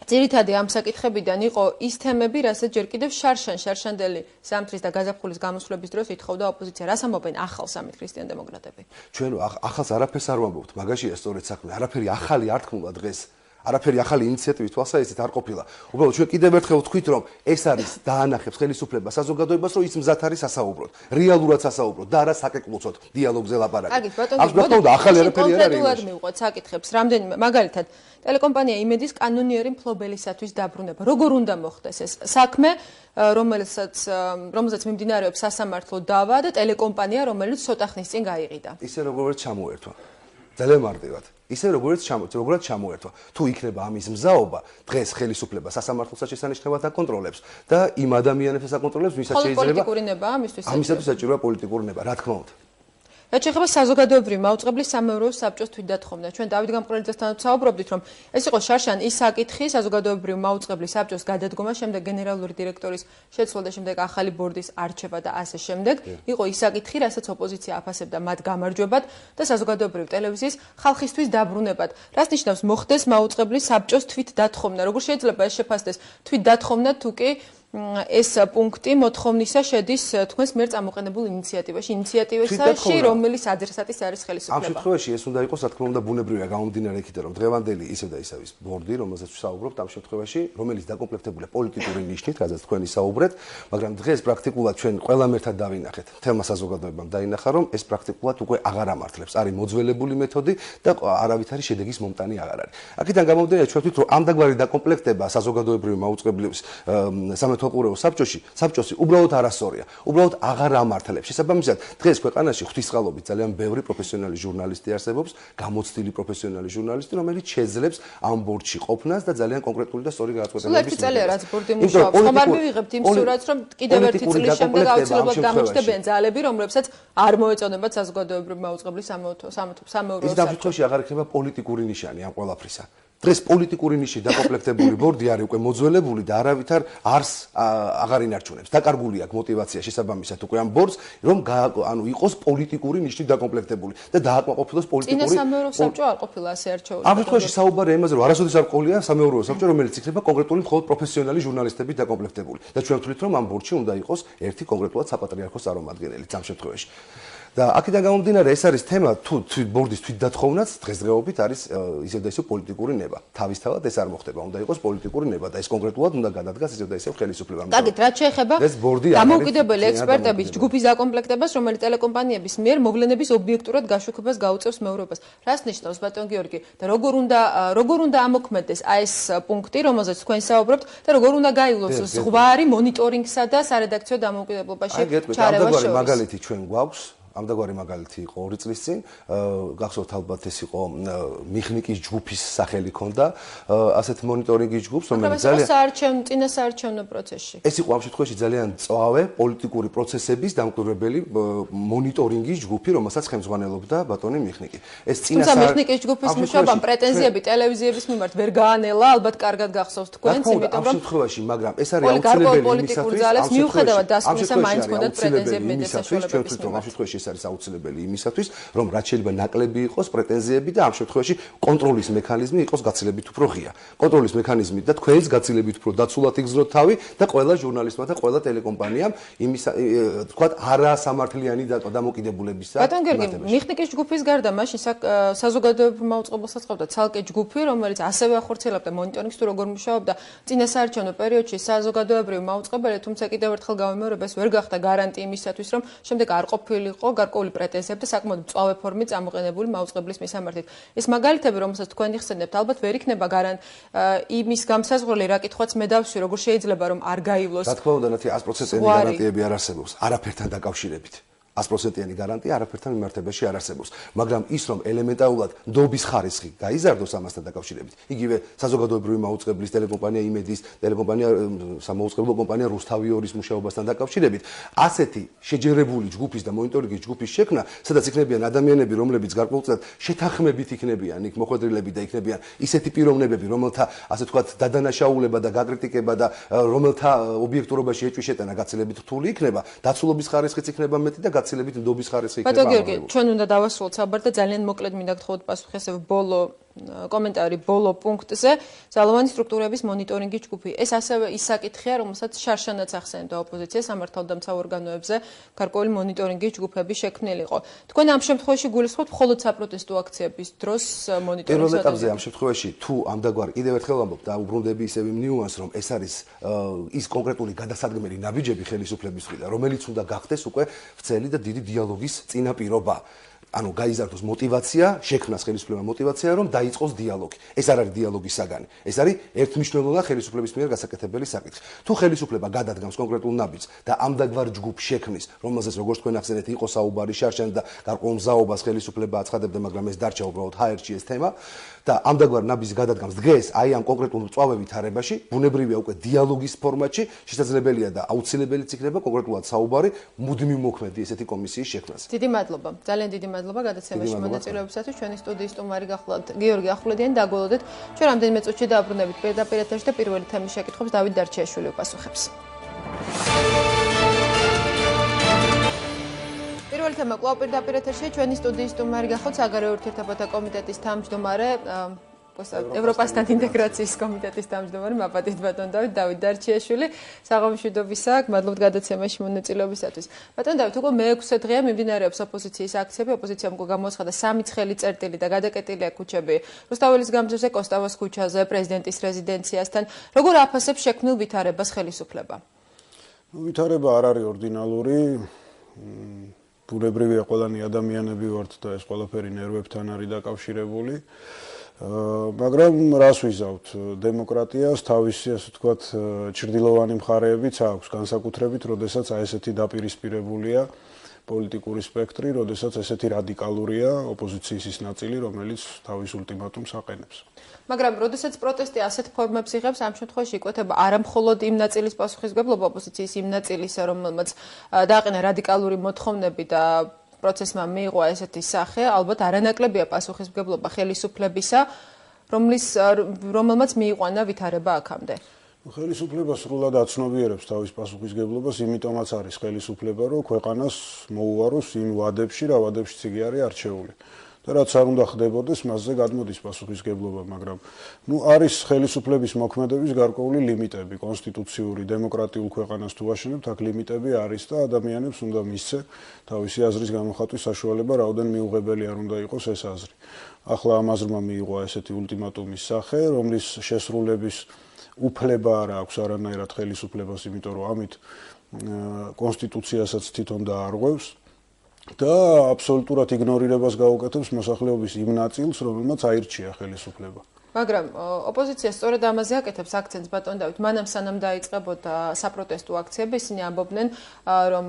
ძირითადად ამ საკითხებიდან იყო ის თემები, რასაც ჯერ კიდევ შარშანდელი სამთრის და გაზაფხულის გამოსვლების დროს ითხოვდა ოპოზიცია. რას ამბობენ ახალს ამით ქრისტიან-დემოკრატები? ჩვენ ახალს არაფერს არ ვამბობთ, მაგაშია სწორედ საქმე. არაფერი ახალი არ თქმულა დღეს. არაფერი ახალი ინიციატივის თვალსაზრისით არ ყოფილა. უბრალოდ ჩვენ კიდევ ერთხელ ვთქვით, რომ ეს არის დაანახებს ხელისუფლება საზოგადოებას, რომ ის მზად არის სასაუბროდ, რეალურად სასაუბროდ და არა საკეკლუცოდ დიალოგზე ლაპარაკი. კარგით, ბატონო, ახალი არაფერი არ არის. კონკრეტულად მივყვეთ საკითხებს, რამდენიმე მაგალითად ტელეკომპანია იმედის კანონიერი მფლობელისათვის დაბრუნება. როგორ უნდა მოხდეს ეს საქმე, რომელსაც მიმდინარეობს სასამართლო დავა და ტელეკომპანია, რომელიც ცოტა ხნის წინ გაიყიდა. ისე როგორც ჩამოერთვა. ძალიან მარტივად. ისე როგორც ჩამოერთვა. თუ იქნება ამის მზაობა, დღეს ხელისუფლება სასამართლოსაც შესანიშნავად აკონტროლებს და იმ ადამიანებს აკონტროლებს, ვისაც შეიძლება პოლიტიკური ნება ამისთვის საჭიროა პოლიტიკური ნება, რა თქმა უნდა. რაც შეეხება საზოგადოებრივი მაუწყებლის სამეურვეო საბჭოს თვითდათხოვნა. ჩვენ დავით გამყრელიძესთან ვსაუბრობდით, რომ ეს იყო შარშან ის საკითხი საზოგადოებრივი მაუწყებლის საბჭოს გადადგომა, შემდეგ გენერალური დირექტორის შეცვლა და შემდეგ ახალი ბორდის არჩევა და ასე შემდეგ. იყო ის საკითხი, რასაც ოპოზიცია აფასებდა მათ გამარჯვებად და საზოგადოებრივი ტელევიზიის ხალხისთვის დაბრუნებად. რას ნიშნავს მოხდეს მაუწყებლის საბჭოს თვითდათხოვნა? როგორ შეიძლება ეს შეფასდეს თვითდათხოვნა თუ კი ეს პუნქტი მოთხოვნისა შედის თქვენს მიერ წამოყენებულ ინიციატივაში, რომელიც ადრესატის არის ხელისუფლება. ამ შემთხვევაში ეს უნდა იყოს, რა თქმა უნდა, ბუნებრივია გამომდინარე იქიდან, რომ დღევანდელი ისევ და ისევის ბორდი, რომელზეც ვსაუბრობთ, ამ შემთხვევაში, რომელიც დაკომპლექტებულია პოლიტიკური ნიშნით, რაზეც თქვენ ისაუბრეთ, მაგრამ დღეს პრაქტიკულად ჩვენ ყველამ ერთად დავინახეთ, თელმა საზოგადოებამ დაინახა, რომ ეს პრაქტიკულად უკვე აღარ ამართლებს, არის მოძველებული მეთოდი და არავითარი შედეგის მომტანი აღარ არის. აქედან გამომდინარე, ჩვენ ვთქვით, რომ ამდაგვარი დაკომპლექტება საზოგადოებრივი მაუწყებლის თოყურეო საბჭოსი უბრალოდ არასწორია. უბრალოდ აღარ ამართლებს. შესაბამისად, დღეს ქვეყანაში ღვთისწყალობით ძალიან ბევრი პროფესიონალი ჟურნალისტი არსებობს, გამოცდილი პროფესიონალი ჟურნალისტი, რომელიც შეძლებს ამ ბორდში ყოფნას და ძალიან კონკრეტული და სწორი გადაწყვეტილებების. ერთი წელია რაც ბორდი მუშაობს. ხომ არ მივიღებთ იმ სურათს, რომ კიდევ ერთი წლის შემდეგ აუცილებლად გამოჩნდებიან ძალები, რომლებსაც არ მოეწონებათ საზოგადოებრივი მაუწყებლის სამეურვეო საბჭო. ეს შემთხვევაში აღარ იქნება პოლიტიკური ნიშანი ამ ყველაფრისა. დღეს პოლიტიკური ნიშნით დაკომპლექტებული ბორდი არის უკვე მოძველებული და არავითარ არს აღარ ინარჩუნებს. დაკარგული აქვს мотиваცია შესაბამისად უკვე ამ ბორდს, რომ იყოს პოლიტიკური ნიშნით დაკომპლექტებული და დააკმაყოფილოს პოლიტიკური. წინა სამეურვეო საბჭო არ ყოფილა ასე არჩეული. ამ შემთხვევაში საუბარია იმაზე, რომ არასოდეს არ ყოფილა სამეურვეო საბჭო, რომელიც იქნება კონკრეტული მხოლოდ პროფესიონალი ჟურნალისტებით დაკომპლექტებული. და ჩვენ ვთვლით, რომ ამ ბორდში უნდა იყოს ერთი კონკრეტულად საპატრიარქოს წარმომადგენელი ამ შემთხვევაში. და აქედან გამომდინარე ეს არის თემა თუ ბორდის თვითდათხოვნაც დღესდღეობით არის ისევ და ისევ პოლიტიკური ნება. თავისთავად ეს არ მოხდება, უნდა იყოს პოლიტიკური ნება და ეს კონკრეტულად უნდა გადადგას ისევ და ისევ ხელისუფლებამ. კარგით, რაც შეეხება დამოუკიდებელი ექსპერტების ჯგუფის დაკომპლექტებას, რომელიც ტელეკომპანიების მიერ მოვლენების ობიექტურად გაშვექებას გაუწევს მეურვებას. რას ნიშნავს ბატონ გიორგი და როგორ უნდა ამოქმედდეს ეს პუნქტი, რომელზეც თქვენ საუბრობთ და როგორ უნდა გაივლოს ზღვარი მონიტორინგსა და სარედაქციო დამოუკიდებლობაში ჩარევას შორის. მაგალითი ჩვენ გვაქვს ამდაგვარი მაგალითი იყო 2 წლის წინ, გახსოვთ ალბათ ეს იყო მიხნიკის ჯგუფის სახელი ჰქონდა, ასეთ მონიტორინგის ჯგუფს, რომელიც ძალიან წინასაარჩევნო პროცესში. ეს იყო ამ შემთხვევაში ძალიან მწვავე პოლიტიკური პროცესების დამკვირვებელი მონიტორინგის ჯგუფი, რომელსაც ხელმძღვანელობდა ბატონი მიხნიკი. ეს თუმცა მიხნიკის ჯგუფის მუშაობამ პრეტენზიები ტელევიზიების მიმართ ვერ გაანელა, ალბათ კარგად გახსოვთ თქვენც, იმიტომ რომ ამ შემთხვევაში, მაგრამ ეს არის აუცილებელი იმისათვის, მიუხედავად დასკვნისა მაინც ჰქონდათ პრეტენზიები მედია საშუალებების მიმართ. ეს არის აუცილებელი იმისათვის, რომ რაც შეიძლება ნაკლები იყოს პრეტენზიები და ამ შემთხვევაში კონტროლის მექანიზმი იყოს გაცილებით უფრო ღია. კონტროლის მექანიზმი და თქვენს გაცილებით უფრო დაცულად იგრძნოთ თავი და ყველა ჟურნალისტმა და ყველა ტელეკომპანიამ იმის თქვათ არასამართლიანი დამოკიდებულებისა. ბატონ გიორგი, მიხნიკის ჯგუფის გარდა მაშინ საზოგადოებრივ მაუწყებელსაც ყავდა ცალკე ჯგუფი, რომელიც ასევე ახორციელებდა მონიტორინგს თუ როგორ მუშაობდა წინასაარჩევნო პერიოდში საზოგადოებრივ მაუწყებელი, თუმცა კიდევ ერთხელ გავიმეორებ, ეს ვერ გახდა გარანტი იმისათვის, რომ შემდეგ არ ყოფილიყო გარკვეული პრეტენზიები და საკმაოდ მწვავე ფორმით წამოყენებული მაუწყებლის მისამართით. ეს მაგალითები, რომელსაც თქვენ იხსენებთ, ალბათ ვერ იქნება იმის გამსაზღვრელი, რა კითხვაც მე დავსვი, როგორ შეიძლება რომ არ გაივლოს. რა თქმა უნდა, 100%-იანი გარანტიები არ არსებობს, არაფერთან დაკავშირებით. 100%-იანი გარანტია არაფერთან მიმართებაში არ არსებობს, მაგრამ ის რომ ელემენტარულად ნდობის ხარისხი გაიზარდოს ამასთან დაკავშირებით, იგივე საზოგადოებრივი მაუწყებლის ტელეკომპანია იმედის, ტელეკომპანია სამაუწყებლო კომპანია რუსთავიორის მუშაობასთან დაკავშირებით, ასეთი შეჯერებული ჯგუფის და მონიტორინგის ჯგუფის შექმნა, სადაც იქნებიან ადამიანები, რომლებიც გარკვეულწილად შეთანხმებით იქნებიან იქ მოხვედრილები და იქნებიან ისეთი პიროვნებები, რომელთა ასე ვთქვათ დადანაშაულება და გაკრიტიკება და რომელთა ობიექტურობაში ეჭვიშეტანა გაცილებით რთული იქნება, დაცულობის ხარისხიც იქნება მეტი და გაცილებით ნდობის ხარისხი იქნება. ბატონ გიორგი, ჩვენ უნდა დავასრულოთ საუბარი და ძალიან მოკლედ მინდა გთხოვოთ პასუხი, ასე ბოლო კომენტარი ბოლო პუნქტზე ძალოვანი სტრუქტურების მონიტორინგის ჯგუფი. ეს ასევე ის საკითხია, რომელსაც შარშანაც ახსენებდა ოპოზიცია სამართალდამცავ ორგანოებზე გარკვეული მონიტორინგის ჯგუფები შექმნილიყო. თქვენ ამ შემთხვევაში გულისხმობთ მხოლოდ საპროტესტო აქციების დროს მონიტორინგს? პირველ ეტაპზე ამ შემთხვევაში თუ ამდაგვარ კიდევ ერთხელ ვამბობ და უბრუნდები ისევ იმ ნიუანსს, რომ ეს არის ის კონკრეტული გადასადგმელი ნაბიჯები ხელისუფლების მხრიდან, რომელიც უნდა გახდეს უკვე ვრცელი და დიდი დიალოგის წინაპირობა. ანუ გაიზარდოს мотивация, შექმნას ხელისუფლებამ мотивация, რომ დაიწყოს დიალოგი. ეს არ არის დიალოგის საგანი. ეს არის ერთმნიშვნელოვნად ხელისუფლების მიერ გასაკეთებელი საკითხი. თუ ხელისუფლება გადადგამს კონკრეტულ ნაბიჯს და ამდაგвар ჯგუფს შექმნის, რომელზეც როგორც თქვენ ახსენეთ, იყო საუბარი შარშან და გარკვეულ მზაობას ხელისუფლება აცხადებდა, მაგრამ ეს დარჩა უბრალოდ ჰაერში ეს თემა და ამდაგвар ნაბიჯს გადადგამს დღეს აი ამ კონკრეტულ მწვავე ვითარებაში, ბუნებრივია უკვე დიალოგის ფორმატში, შესაძლებელია და აუცილებელიც იქნება კონკრეტულად საუბარი მუდმივ მოქმედი ესეთი კომისიის შექმნაზე. დიდი მადლობა. ძალიან დიდი მადლობა გადაცემაში მონაწილეობისათვის. ჩვენი სტუდიის სტუმარი გახლავთ გიორგი ახვლედიანი. დაგველოდეთ. ჩვენ რამდენიმე წუთში დააბრუნებით პირდაპირ ეთერში და პირველი თემის შეკითხვებს დავით დარჩიაშვილი უპასუხებს. პირველი თემა კვლავ პირდაპირ ეთერში. ჩვენი სტუდიის სტუმარი გახლავთ საგარეო ურთიერთობათა კომიტეტის თავმჯდომარე ევროპასთან ინტეგრაციის კომიტეტის თავმჯდომარე მაპატით ბატონ დავით დარჩიაშვილი. საღამოშვიდობისა, გმადლობთ გადაცემაში მონაწილეობისათვის. ბატონ დავით, უკვე მე-6 დღეა მიმდინარეობს ოპოზიციის აქციები. ოპოზიციამ უკვე გამოაცხადა 3 ცხელი წერტილი და გადაკეტილია ქუჩები რუსთაველის გამზირზე, კოსტავოს ქუჩაზე, პრეზიდენტის რეზიდენციასთან. როგორ აფასებს შექმნილ ვითარებას ხელისუფლება? ვითარება არ არის ორდინალური. ბუნებრივია, ყველანი ადამიანები ვართ და ეს ყველაფერი ნერვებთან არის დაკავშირებული. მაგრამ რას ვიზავთ? დემოკრატიას თავისი, ასე ვთქვათ, ჭრდილოვანი მხარეებიც აქვს, განსაკუთრებით, როდესაც აი ესეთი დაპირისპირებულია პოლიტიკური სპექტრი, როდესაც ესეთი რადიკალურია ოპოზიციის ის ნაწილი, რომელიც თავის ულტიმატუმს აყენებს. მაგრამ როდესაც პროტესტი ასეთ ფორმებს იღებს, ამ შემთხვევაში იკვეთება არა მხოლოდ იმ ნაწილის პასუხისმგებლობა ოპოზიციის იმ ნაწილისა, რომელმაც დააყენა რადიკალური მოთხოვნები და პროცესმა მიიღო ესეთი სახე, ალბათ არანაკლებია პასუხისმგებლობა ხელისუფლებისა, რომელმაც მიიყვანა ვითარება აქამდე. ხელისუფლება სრულად აცნობიერებს თავის პასუხისმგებლობას, იმიტომაც არის ხელისუფლება, რომ ქვეყანას მოუაროს იმ ვადებში, რა ვადებშიც იგი არის არჩეული. და რაც არ უნდა ხდებოდეს, მასზე გადმოდის პასუხისმგებლობა, მაგრამ არის ხელისუფლების მოქმედების გარკვეული ლიმიტები, კონსტიტუციური, დემოკრატიულ ქვეყანას თუ ვაშენებთ, აქ ლიმიტები არის და ადამიანებს უნდა მისცე თავისი აზრის გამოხატვის საშუალება, რაოდენ მიუღებელი არ უნდა იყოს ეს აზრი. ახლა ამ აზრმა მიიღო ესეთი ულტიმატუმის სახე, რომლის შესრულების უფლება არ აქვს არანაირად ხელისუფლებას, იმიტომ რომ ამით კონსტიტუციასაც თვითონ დაარღვევს. და აბსოლუტურად იგნორირებას გაუკეთებს მოსახლეობის იმ ნაწილს, რომელმაც აირჩია ხელისუფლება. მაგრამ ოპოზიცია სწორედ ამაზე აკეთებს აქცენტს ბატონ დავით. მანამ სანამ დაიწყებოდა საპროტესტო აქციები, ისინი ამბობდნენ, რომ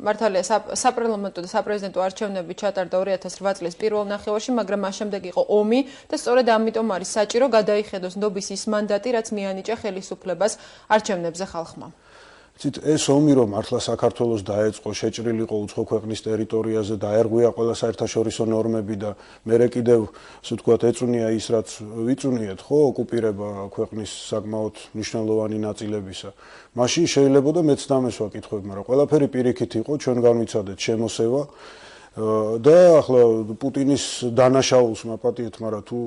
მართალია საპარლამენტო და საპრეზიდენტო არჩევნები ჩატარდა 2008 წლის პირველ ნახევარში, მაგრამ მას შემდეგ იყო ომი და სწორედ ამიტომ არის საჭირო გადაიხედოს ნდობის ის მანდატი, რაც მიანიჭა ხელისუფლებას არჩევნებზე ხალხმა. ეს ომი რომ მართლა საქართველოს დაეწყო, შეჭრილიყო უცხო ქვეყნის ტერიტორიაზე, დაერღვია ყველა საერთაშორისო ნორმები და მერე კიდევ, ასე ვთქვათ, ეწუნია ის, რაც ვიწუნიეთ, ხო, ოკუპირება ქვეყნის საკმაოდ მნიშვნელოვანი ნაწილებისა. მაშინ შეიძლებოდა მეც დამეს ვაკითხებ, მაგრამ ყველაფერი პირიქით იყო, ჩვენ განვიცადეთ შემოსევა და ახლა პუტინის დანაშაულს მაპატიეთ, მაგრამ თუ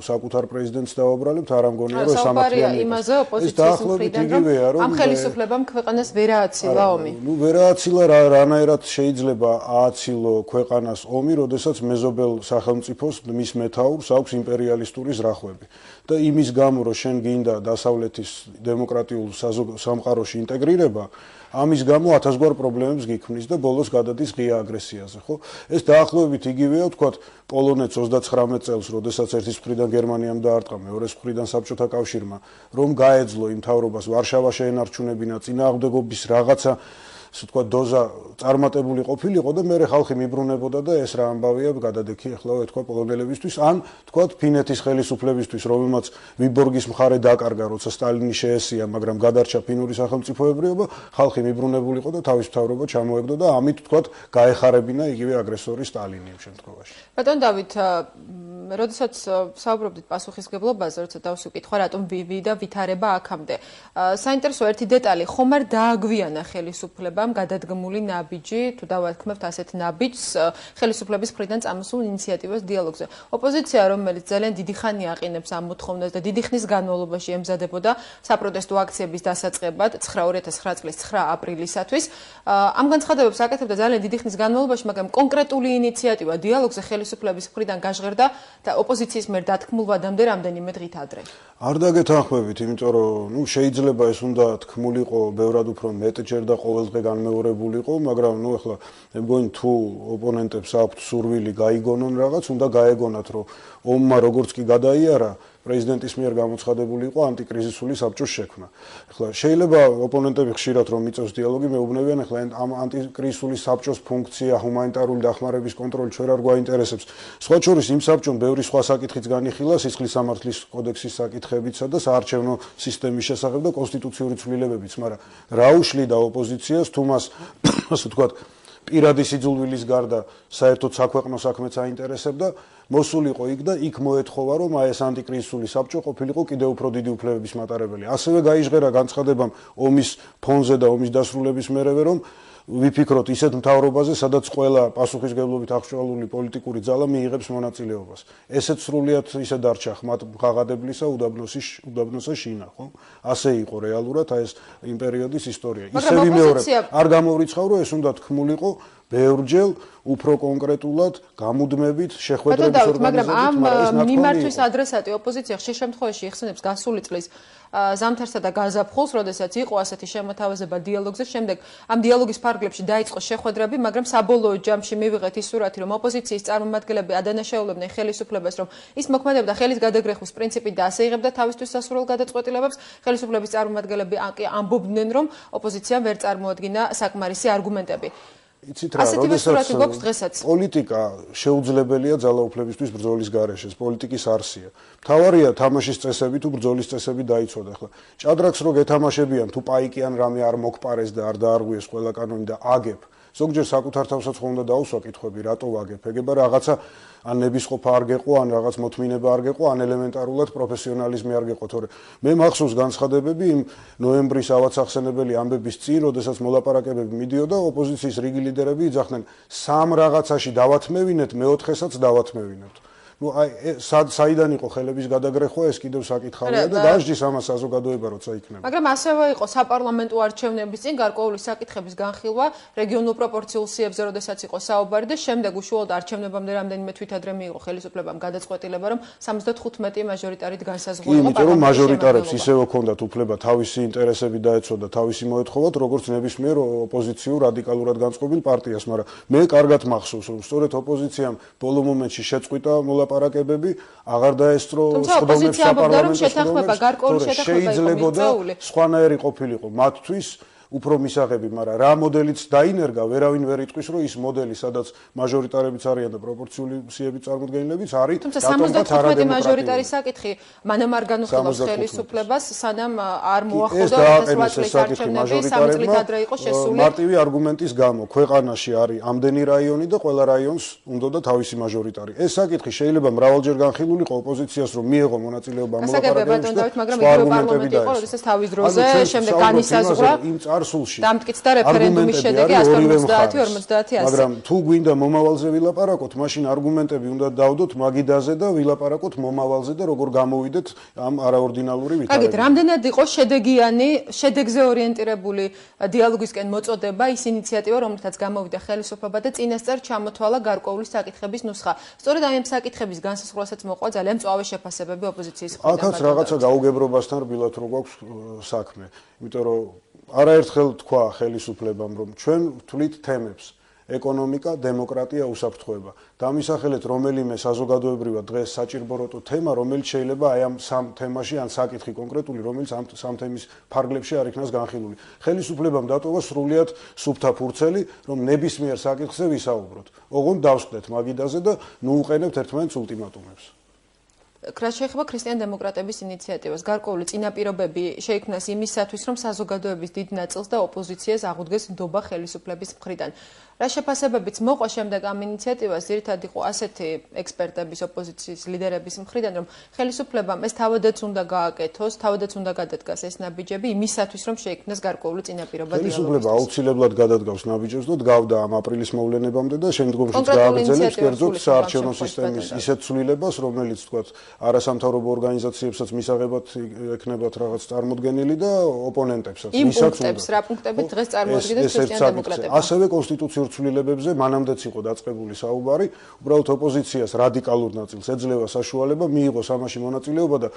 საკუთარ პრეზიდენტს დავაბრალებთ, არ ამგონია რომ სამართლიანი იმაზე ოპოზიციის მხრიდან რომ ამ ხელისუფლებამ ქვეყანას ვერ ააცილა ომი. ვერ ააცილა, რანაირად შეიძლება ააცილო ქვეყანას ომი, როდესაც მეზობელ სახელმწიფოს მის მეთაურს აქვს იმპერიალისტური ზრახვები. და იმის გამო, რომ შენ გინდა დასავლეთის დემოკრატიულ სამყაროში ინტეგრირება, ამის გამო 1000 პრობლემებს გიქმნის და ბოლოს გადადის ღია აგრესიაზე, ხო? ეს დაახლოებით იგივეა, ვთქვათ, პოლონეთს 39 წელს, როდესაც ერთის მხრიდან გერმანიამ დაარტყა, მეორეს მხრიდან საბჭოთა კავშირმა, რომ გაეძლო იმ მთავრობას ვარშავაში ენარჩუნებინა წინააღმდეგობის რაღაცა ასე ვთქვათ, დოზა წარმატებული ყოფილიყო და მერე ხალხი მიბრუნებოდა და ეს რა ამბავია გადადექი ახლა ვთქვა პოლონელებისთვის, ან ვთქვათ, ფინეთის ხელისუფლებისთვის, რომელმაც ვიბორგის მხარე დაკარგა, როცა სტალინი შეესია, მაგრამ გადარჩა ფინური სახელმწიფოებრიობა, ხალხი მიბრუნებულიყო და თავის მთავრობა ჩამოეგდო და ამით ვთქვათ, გაეხარებინა იგივე აგრესორი სტალინი იმ შემთხვევაში. ბატონ დავით, როდესაც საუბრობდით პასუხისმგებლობაზე, როცა დავსვიკითხვა, რატომ ვივიდა ვითარება აქამდე. საინტერესო ერთი დეტალი, ხომ არ დააგვიანა ხელისუფლებამ ამ გადადგმული ნაბიჯი, თუ დავათქმევთ ასეთ ნაბიჯს, ხელისუფლების მხრიდან წამოსულ ინიციატივას დიალოგზე. ოპოზიცია, რომელიც ძალიან დიდი ხანია აყენებს ამ მოთხოვნას და დიდი ხნის განმავლობაში ემზადებოდა საპროტესტო აქციების დასაწყებად 2009 წლის 9 აპრილისათვის, ამ განცხადებებს აკეთებდა ძალიან დიდი ხნის განმავლობაში, მაგრამ კონკრეტული ინიციატივა დიალოგზე ხელისუფლების მხრიდან გაჟღერდა და ოპოზიციის მიერ დათქმულ ვადამდე რამდენიმე დღით ადრე. არ დაგეთანხმებით, იმიტომ რომ შეიძლება ეს უნდა თქმულიყო ბევრად უფრო მეტჯერ და ყოველდღე განმეორებულიყო, მაგრამ ეხლა მე მგონი თუ ოპონენტებს აქვთ სურვილი გაიგონონ რაღაც, უნდა გაეგონათ, რომ ომმა როგორც კი გადაიარა, პრეზიდენტის მიერ გამოცხადებული იყო ანტიკრიზისული საბჭოს შექმნა. ეხლა შეიძლება ოპონენტები ხშირად რომ მიწევს დიალოგი, მეუბნებიან ეხლა ამ ანტიკრიზისული საბჭოს ფუნქცია, ჰუმანიტარული დახმარების კონტროლი ჩვენ არ გვაინტერესებს. სხვა შორის იმ საბჭომ ბევრი სხვა საკითხიც განიხილა, სისხლის სამართლის კოდექსის საკითხებიცა და საარჩევნო სისტემის შესახებ და კონსტიტუციური ცვლილებებიც, მაგრამ რა უშლიდა ოპოზიციას თუ მას ასე ვთქვათ პირადი სიძულვილის გარდა საერთოდ საქვეყნო საქმეც აინტერესებდა, მოსულიყო იქ და იქ მოეთხოვა, რომ აი ეს ანტიკრიზისული საბჭო ყოფილიყო კიდევ უფრო დიდი უფლებების მატარებელი. ასევე გაიჟღერა განცხადებამ ომის ფონზე და ომის დასრულების მერევე, რომ ვიფიქროთ ისეთ მთავრობაზე, სადაც ყველა პასუხისმგებლობით აღჭურვილი პოლიტიკური ძალა მიიღებს მონაწილეობას. ესეც სრულიად ისე დარჩა ხმად ღაღადებლისა უდაბნოსა შინა, ხო? ასე იყო რეალურად აი ეს იმ პერიოდის ისტორია. ისევ მეორე არ გამოვრიცხავ, რომ ეს უნდა თქმულიყო ბევრჯერ უფრო კონკრეტულად გამუდმებით შეხვედრების ორგანიზებით, მაგრამ ამ მიმართვის ადრესატი ოპოზიცია ხშირ შემთხვევაში იხსენებს გასული წლის ზამთარსა და გაზაფხულს, როდესაც იყო ასეთი შემოთავაზება დიალოგზე, შემდეგ ამ დიალოგის ფარგლებში დაიწყო შეხვედრები, მაგრამ საბოლოო ჯამში მივიღეთ ის სურათი, რომ ოპოზიციის წარმომადგენლები ადანაშაულებდნენ ხელისუფლებას, რომ ის მოქმედებდა ხელის გადაგრეხვის პრინციპით და ასე იღებდა თავისთვის სასურველ გადაწყვეტილებებს. ხელისუფლების წარმომადგენლები ამბობდნენ, რომ ოპოზიციამ ვერ წარმოადგინა საკმარისი არგუმენტები. იცით რა, როდესაც პოლიტიკა შეუძლებელია ძალაუფლებისთვის ბრძოლის გარეშე, პოლიტიკის არსია. მთავარია თამაშის წესები თუ ბრძოლის წესები დაიცვათ. ახლა ჭადრაკს რო გეთამაშებიან, თუ პაიკი ან რამე არ მოგპარეს და არ დაარღვიეს ყველა კანონი და აგებ. ზოგჯერ საკუთარ თავსაც ხომ უნდა დაუსვა კითხვები, რატო ვაგებ? ეგება რაღაცა ან ნებისყოფა არ გეყო, ან რაღაც მოთმინება არ გეყო, ან ელემენტარულად პროფესიონალიზმი არ გეყო, თორე მე მახსოვს განცხადებები იმ ნოემბრის ავაცახსენებელი ამბების წინ, როდესაც მოლაპარაკებები მიდიოდა, ოპოზიციის რიგი ლიდერები იძახდნენ, სამ რაღაცაში დავათმევინეთ, მეოთხესაც დავათმევინებთ. ну აი საიდან იყო ხელების გადაგრეხვა ეს კიდევ საკითხავია და დაждის ამას საზოგადოება როცა იქნება. მაგრამ ასევე იყო საპარლამენტო არჩევნების წინ გარკვეული საკითხების განხილვა რეგიონულ პროპორციულ სიებზე, როდესაც იყო საუბარი და შემდეგ უშუალოდ არჩევნებამდე რამდენიმე თვით ადრე მიიღო ხელისუფლებამ გადაწყვეტილება, რომ 75 მაჟორიტარით განსაზღვრულიყო. იმიტომ რომ მაჟორიტარებს ისევ ჰქონდათ უფლება თავისი ინტერესები დაეცვა და თავისი მოეთხოვათ, როგორც ნებისმიერ ოპოზიციურ რადიკალურად განწყობილ პარტიას, მაგრამ მე კარგად მახსოვს, რომ სწორედ ოპოზიციამ ბოლო მომენტში შეწყვიტა მოლაპარაკებები, აღარ დაესწრო სხდომებს საპარლამენტო შეიძლებოდა სხვანაირი ყოფილიყო მათთვის უფრო მისაღები, მაგრამ რა მოდელიც დაინერგა, ვერავინ ვერ იტყვის, რომ ის მოდელი, სადაც მაჟორიტარებიც არიან და პროპორციული სიების წარმოდგენილებიც არის, თუმცა 75 მაჟორიტარი საკითხი მანამ არ განუხილავს ხელისუფლებას, სანამ არ მოახოდა 2008 წლის არჩევნები, 3 წლით ადრე იყო შესული. მარტივი არგუმენტის გამო, ქვეყანაში არის ამდენი რაიონი და ყველა რაიონს უნდოდა თავისი მაჟორიტარი. ეს საკითხი შეიძლება მრავალჯერ განხილულიყო ოპოზიციას, რომ მიეღო მონაწილეობა მოლაპარაკებებში, მაგრამ იგივე პარლამენტი იყო, როდესაც თავის დროზე შემდეგ განისაზღვრა წარსულში დამტკიცდა რეფერენდუმის შედეგი 150-50-ზე. მაგრამ თუ გვინდა მომავალზე ვილაპარაკოთ, მაშინ არგუმენტები უნდა დავდოთ მაგიდაზე და ვილაპარაკოთ მომავალზე და როგორ გამოვიდეთ ამ არაორდინალური ვითარებიდან. კარგით, რამდენად იყო შედეგიანი, შედეგზე ორიენტირებული დიალოგისკენ მოწოდება ის ინიციატივა, რომელთაც გამოვიდა ხელისუფლება და წინასწარ ჩამოთვალა გარკვეული საკითხების ნუსხა. სწორედ ამ საკითხების განსაზღვრულასაც მოყვა ძალიან მწვავე შეფასებები ოპოზიციის მხრიდან. აქაც რაღაცა გაუგებრობასთან რბილად რო გვაქვს საქმე, იმიტომ რომ არაერთხელ თქვა ხელისუფლებამ, რომ ჩვენ ვთვლით თემებს: ეკონომიკა, დემოკრატია, უსაფრთხოება. დამისახელეთ რომელიმე საზოგადოებრივად დღეს საჭირობროტო თემა, რომელიც შეიძლება აი ამ სამ თემაში ან საკითხი კონკრეტული, რომელიც ამ სამ თემის ფარგლებში არ იქნას განხილული. ხელისუფლებამ დატოვა სრულიად სუფთა ფურცელი, რომ ნებისმიერ საკითხზე ვისაუბროთ. ოღონდ დავსკდეთ მაგიდაზე და ნუ უყენებთ ერთმანეთს ულტიმატუმებს. რაც შეეხება ქრისტიან დემოკრატების ინიციატივას, გარკვეული წინაპირობები შეიქმნას იმისათვის, რომ საზოგადოების დიდ ნაწილს და ოპოზიციას აღუდგეს ნდობა ხელისუფლების მხრიდან. რა შეფასებებიც მოყვა შემდეგ ამ ინიციატივას, ძირითადად იყო ასეთი ექსპერტების, ოპოზიციის ლიდერების მხრიდან, რომ ხელისუფლებამ ეს თავადაც უნდა გააკეთოს, თავადაც უნდა გადადგას ეს ნაბიჯები იმისათვის, რომ შეიქმნას გარკვეული წინაპირობა დიალოგისთვის. ხელისუფლება აუცილებლად გადადგავს ნაბიჯებს და დგავდა ამ აპრილის მოვლენებამდე და შემდგომშიც გააგრძელებს კერძოდ საარჩევნო სისტემის ისეთ ცვლილებას, რომელიც თქვათ არასამთავრობო ორგანიზაციებსაც მისაღებად ექნებათ რაღაც წარმოდგენილი და ოპონენტებსაც ვისაც უნდა. რა პუნქტებით დღეს წარმოადგენს ქრისტიან დემოკრატები? ასევე კონსტიტუციურ ცვლილებებზე მანამდეც იყო დაწყებული საუბარი, უბრალოდ ოპოზიციას რადიკალურ ნაწილს ეძლევა საშუალება მიიღოს ამაში მონაწილეობა და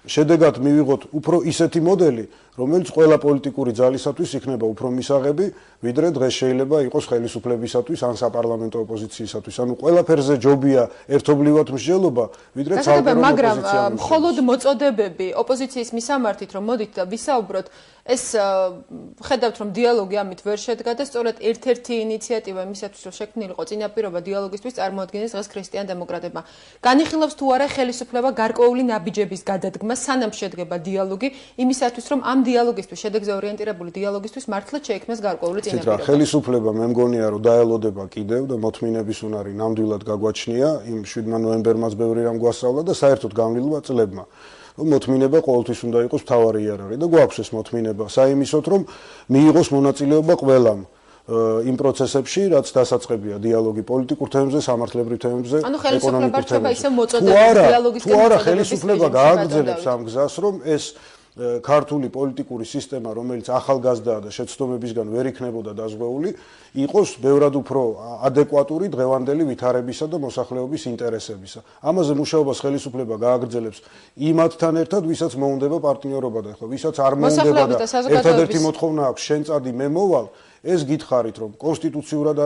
შედეგად მივიღოთ უფრო ისეთი მოდელი, რომელიც ყველა პოლიტიკური ძალისათვის იქნება უფრო მისაღები, ვიდრე დღეს შეიძლება იყოს ხელისუფლებისათვის ან საპარლამენტო ოპოზიციისათვის. ანუ ყველაფერზე ჯობია ერთობლივად მსჯელობა, ვიდრე ცალკე მაგრამ მხოლოდ მოწოდებები ოპოზიციის მისამართით, რომ მოდით და ვისაუბროთ, ეს ხედავთ, რომ დიალოგი ამით ვერ შედგა და სწორედ ერთ-ერთი ინიციატივა იმისათვის, რომ შექმნილიყო წინაპირობა დიალოგისთვის, წარმოადგენს დღეს ქრისტიან დემოკრატებმა. განიხილავს თუ არა ხელისუფლება გარკვეული ნაბიჯების გადადგმა, სანამ შედგება დიალოგი, იმისათვის, რომ ამ დიალოგისთვის, შედეგზე ორიენტირებული დიალოგისთვის მართლაც შეიქმნას გარკვეული წინაპირობა. ხელისუფლება მე მგონია, რომ დაელოდება კიდევ და მოთმინების უნარი ნამდვილად გაგვაჩნია, იმ 7 ნოემბერმაც ბევრი რამ გვასწავლა და საერთოდ გამლილმა წლებმა. მოთმინება ყოველთვის უნდა იყოს მთავარი იარაღი და გვაქვს ეს მოთმინება საიმისოდ, რომ მიიღოს მონაწილეობა ყველამ იმ პროცესებში, რაც დასაწყებია დიალოგი პოლიტიკურ თემებზე, სამართლებრივ თემებზე, ეკონომიკურ თემებზე. თუ არა ხელისუფლება გააგრძელებს ამ გზას, რომ ეს ქართული პოლიტიკური სისტემა, რომელიც ახალგაზრდაა და შეცდომებისგან ვერ იქნებოდა დაზღვეული, იყოს ბევრად უფრო ადეკვატური დღევანდელი ვითარებისა და მოსახლეობის ინტერესებისა. ამაზე მუშაობას ხელისუფლება გააგრძელებს იმათთან ერთად, ვისაც მოუნდება პარტნიორობა და ხო, ვისაც არ მოუნდება და ერთადერთი მოთხოვნა აქვს შენ წადი მე მოვალ, ეს გითხარით, რომ კონსტიტუციურად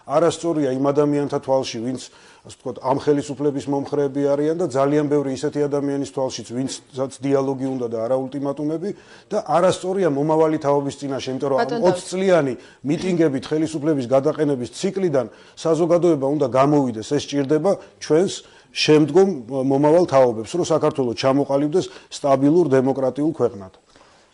არასწორია იმ ადამიანთა თვალში, ვინც ასე ვთქვათ, ამ ხელისუფლების მომხრეები არიან და ძალიან ბევრი ისეთი ადამიანის თვალშიც, ვინცაც დიალოგი უნდა და არა ულტიმატუმები და არასწორია მომავალი თაობის წინაშე, იმიტომ რომ 20 წლიანი მიტინგებით ხელისუფლების გადაყენების ციკლიდან საზოგადოება უნდა გამოვიდეს, ეს სჭირდება ჩვენს შემდგომ მომავალ თაობებს, რომ საქართველო ჩამოყალიბდეს სტაბილურ დემოკრატიულ ქვეყნად.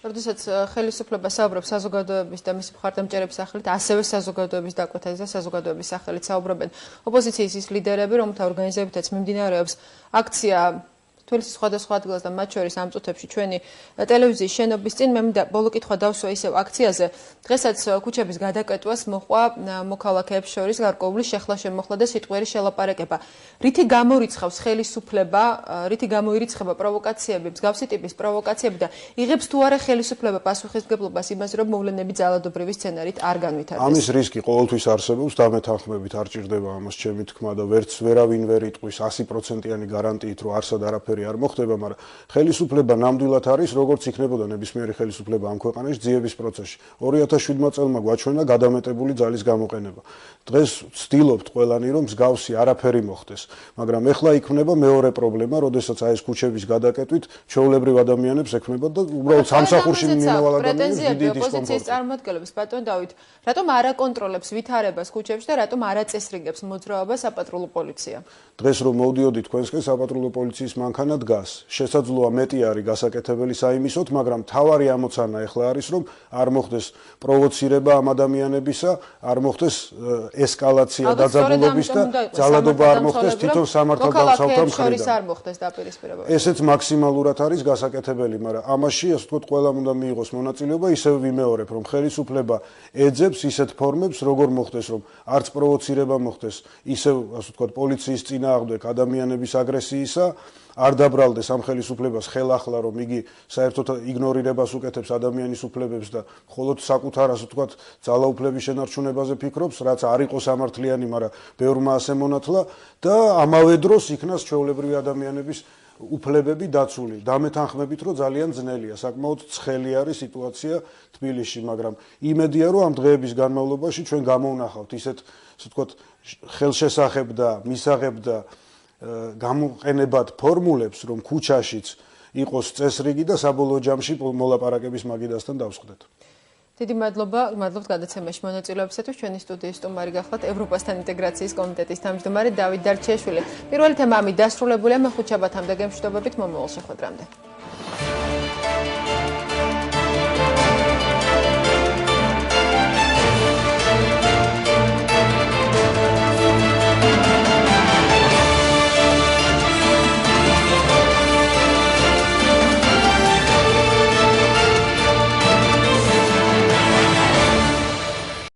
როდესაც ხელისუფლება საუბრობს საზოგადოების და მისი მხარდამჭერების სახელით, ასევე საზოგადოების დაკვეთაზე და საზოგადოების სახელით საუბრობენ ოპოზიციის ის ლიდერები, რომელთა ორგანიზებითაც მიმდინარეობს აქცია თბილისის სხვადასხვა ადგილას და მათ შორის ამ წუთებში ჩვენი ტელევიზიის შენობის წინ. მე მინდა ბოლო კითხვა დავსვა ისევ აქციაზე. დღესაც ქუჩების გადაკეტვას მოყვა მოქალაქეებს შორის გარკვეული შეხლა-შემოხლა და სიტყვიერი შელაპარაკება. რითი გამორიცხავს ხელისუფლება, რითი გამოირიცხება პროვოკაციები, მსგავსი ტიპის პროვოკაციები და იღებს თუ არა ხელისუფლება პასუხისმგებლობას იმაზე, რომ მოვლენები ძალადობრივი სცენარით არ განვითარდეს? ამის რისკი ყოველთვის არსებობს, დამეთანხმებით არ ჭირდება ამას ჩემი თქმა და ვერავინ ვერ იტყვის 100%-იანი გარანტიით, რომ არსად არაფერი არ მოხდება, მაგრამ ხელისუფლება ნამდვილად არის, როგორც იქნებოდა ნებისმიერი ხელისუფლება ამ ქვეყანაში ძიების პროცესში. 2007 წელმა გვაჩვენა გადამეტებული ძალის გამოყენება. დღეს ვცდილობთ ყველანი, რომ მსგავსი არაფერი მოხდეს, მაგრამ ეხლა იქნება მეორე პრობლემა, როდესაც აი ეს ქუჩების გადაკეტვით ჩვეულებრივ ადამიანებს ექმნება და უბრალოდ სამსახურში მიმავალ ადამიანებს დიდი დისკომფორტი. ოპოზიციის წარმომადგენლებს ბატონ დავით, რატომ არ აკონტროლებს ვითარებას ქუჩებში და რატომ არ აწესრიგებს მოძრაობას საპატრულო პოლიცია? დღეს რომ მოვდიოდი თქვენსკენ საპატრულო პოლიციის მანქანა დგას. შესაძლოა მეტი არის გასაკეთებელი საიმისოდ, მაგრამ თავარი ამოცანა ეხლა არის, რომ არ მოხდეს პროვოცირება ამ ადამიანებისა, არ მოხდეს ესკალაცია დაძაბულობის და ძალადობა არ მოხდეს თვითონ სამართალდამცავთა მხრიდან. არ მოხდეს დაპირისპირება. ესეც მაქსიმალურად არის გასაკეთებელი, მაგრამ ამაში ასე ვთქვათ, ყველამ უნდა მიიღოს მონაწილეობა, ისევ ვიმეორებ, რომ ხელისუფლება ეძებს ისეთ ფორმებს, როგორ მოხდეს, რომ არც პროვოცირება მოხდეს, ისევ ასე ვთქვათ, პოლიციის წინააღმდეგ ადამიანების აგრესიისა არ დაბრალდეს ამ ხელისუფლებას ხელახლა, რომ იგი საერთოდ იგნორირებას უკეთებს ადამიანის უფლებებს და მხოლოდ საკუთარ ასე ვთქვათ ძალაუფლების შენარჩუნებაზე ფიქრობს, რაც არ იყო სამართლიანი, მაგრამ ბევრმა ასე მონათლა და ამავე დროს იქნას ჩვეულებრივი ადამიანების უფლებები დაცული. დამეთანხმებით, რომ ძალიან ძნელია, საკმაოდ ცხელი არის სიტუაცია თბილისში, მაგრამ იმედია, რომ ამ დღეების განმავლობაში ჩვენ გამოვნახავთ ისეთ ასე ვთქვათ ხელშესახებ და მისაღებ და გამოყენებად ფორმულებს, რომ ქუჩაშიც იყოს წესრიგი და საბოლოო ჯამში მოლაპარაკების მაგიდასთან დავსხდეთ. დიდი მადლობა, მადლობთ გადაცემაში მონაწილეობისათვის. ჩვენი სტუდიის სტუმარი გახლავთ ევროპასთან ინტეგრაციის კომიტეტის თავმჯდომარე დავით დარჩიაშვილი. პირველი თემა ამით დასრულებულია. მე ხუთშაბათამდე გემშვიდობებით მომავალ შეხვედრამდე.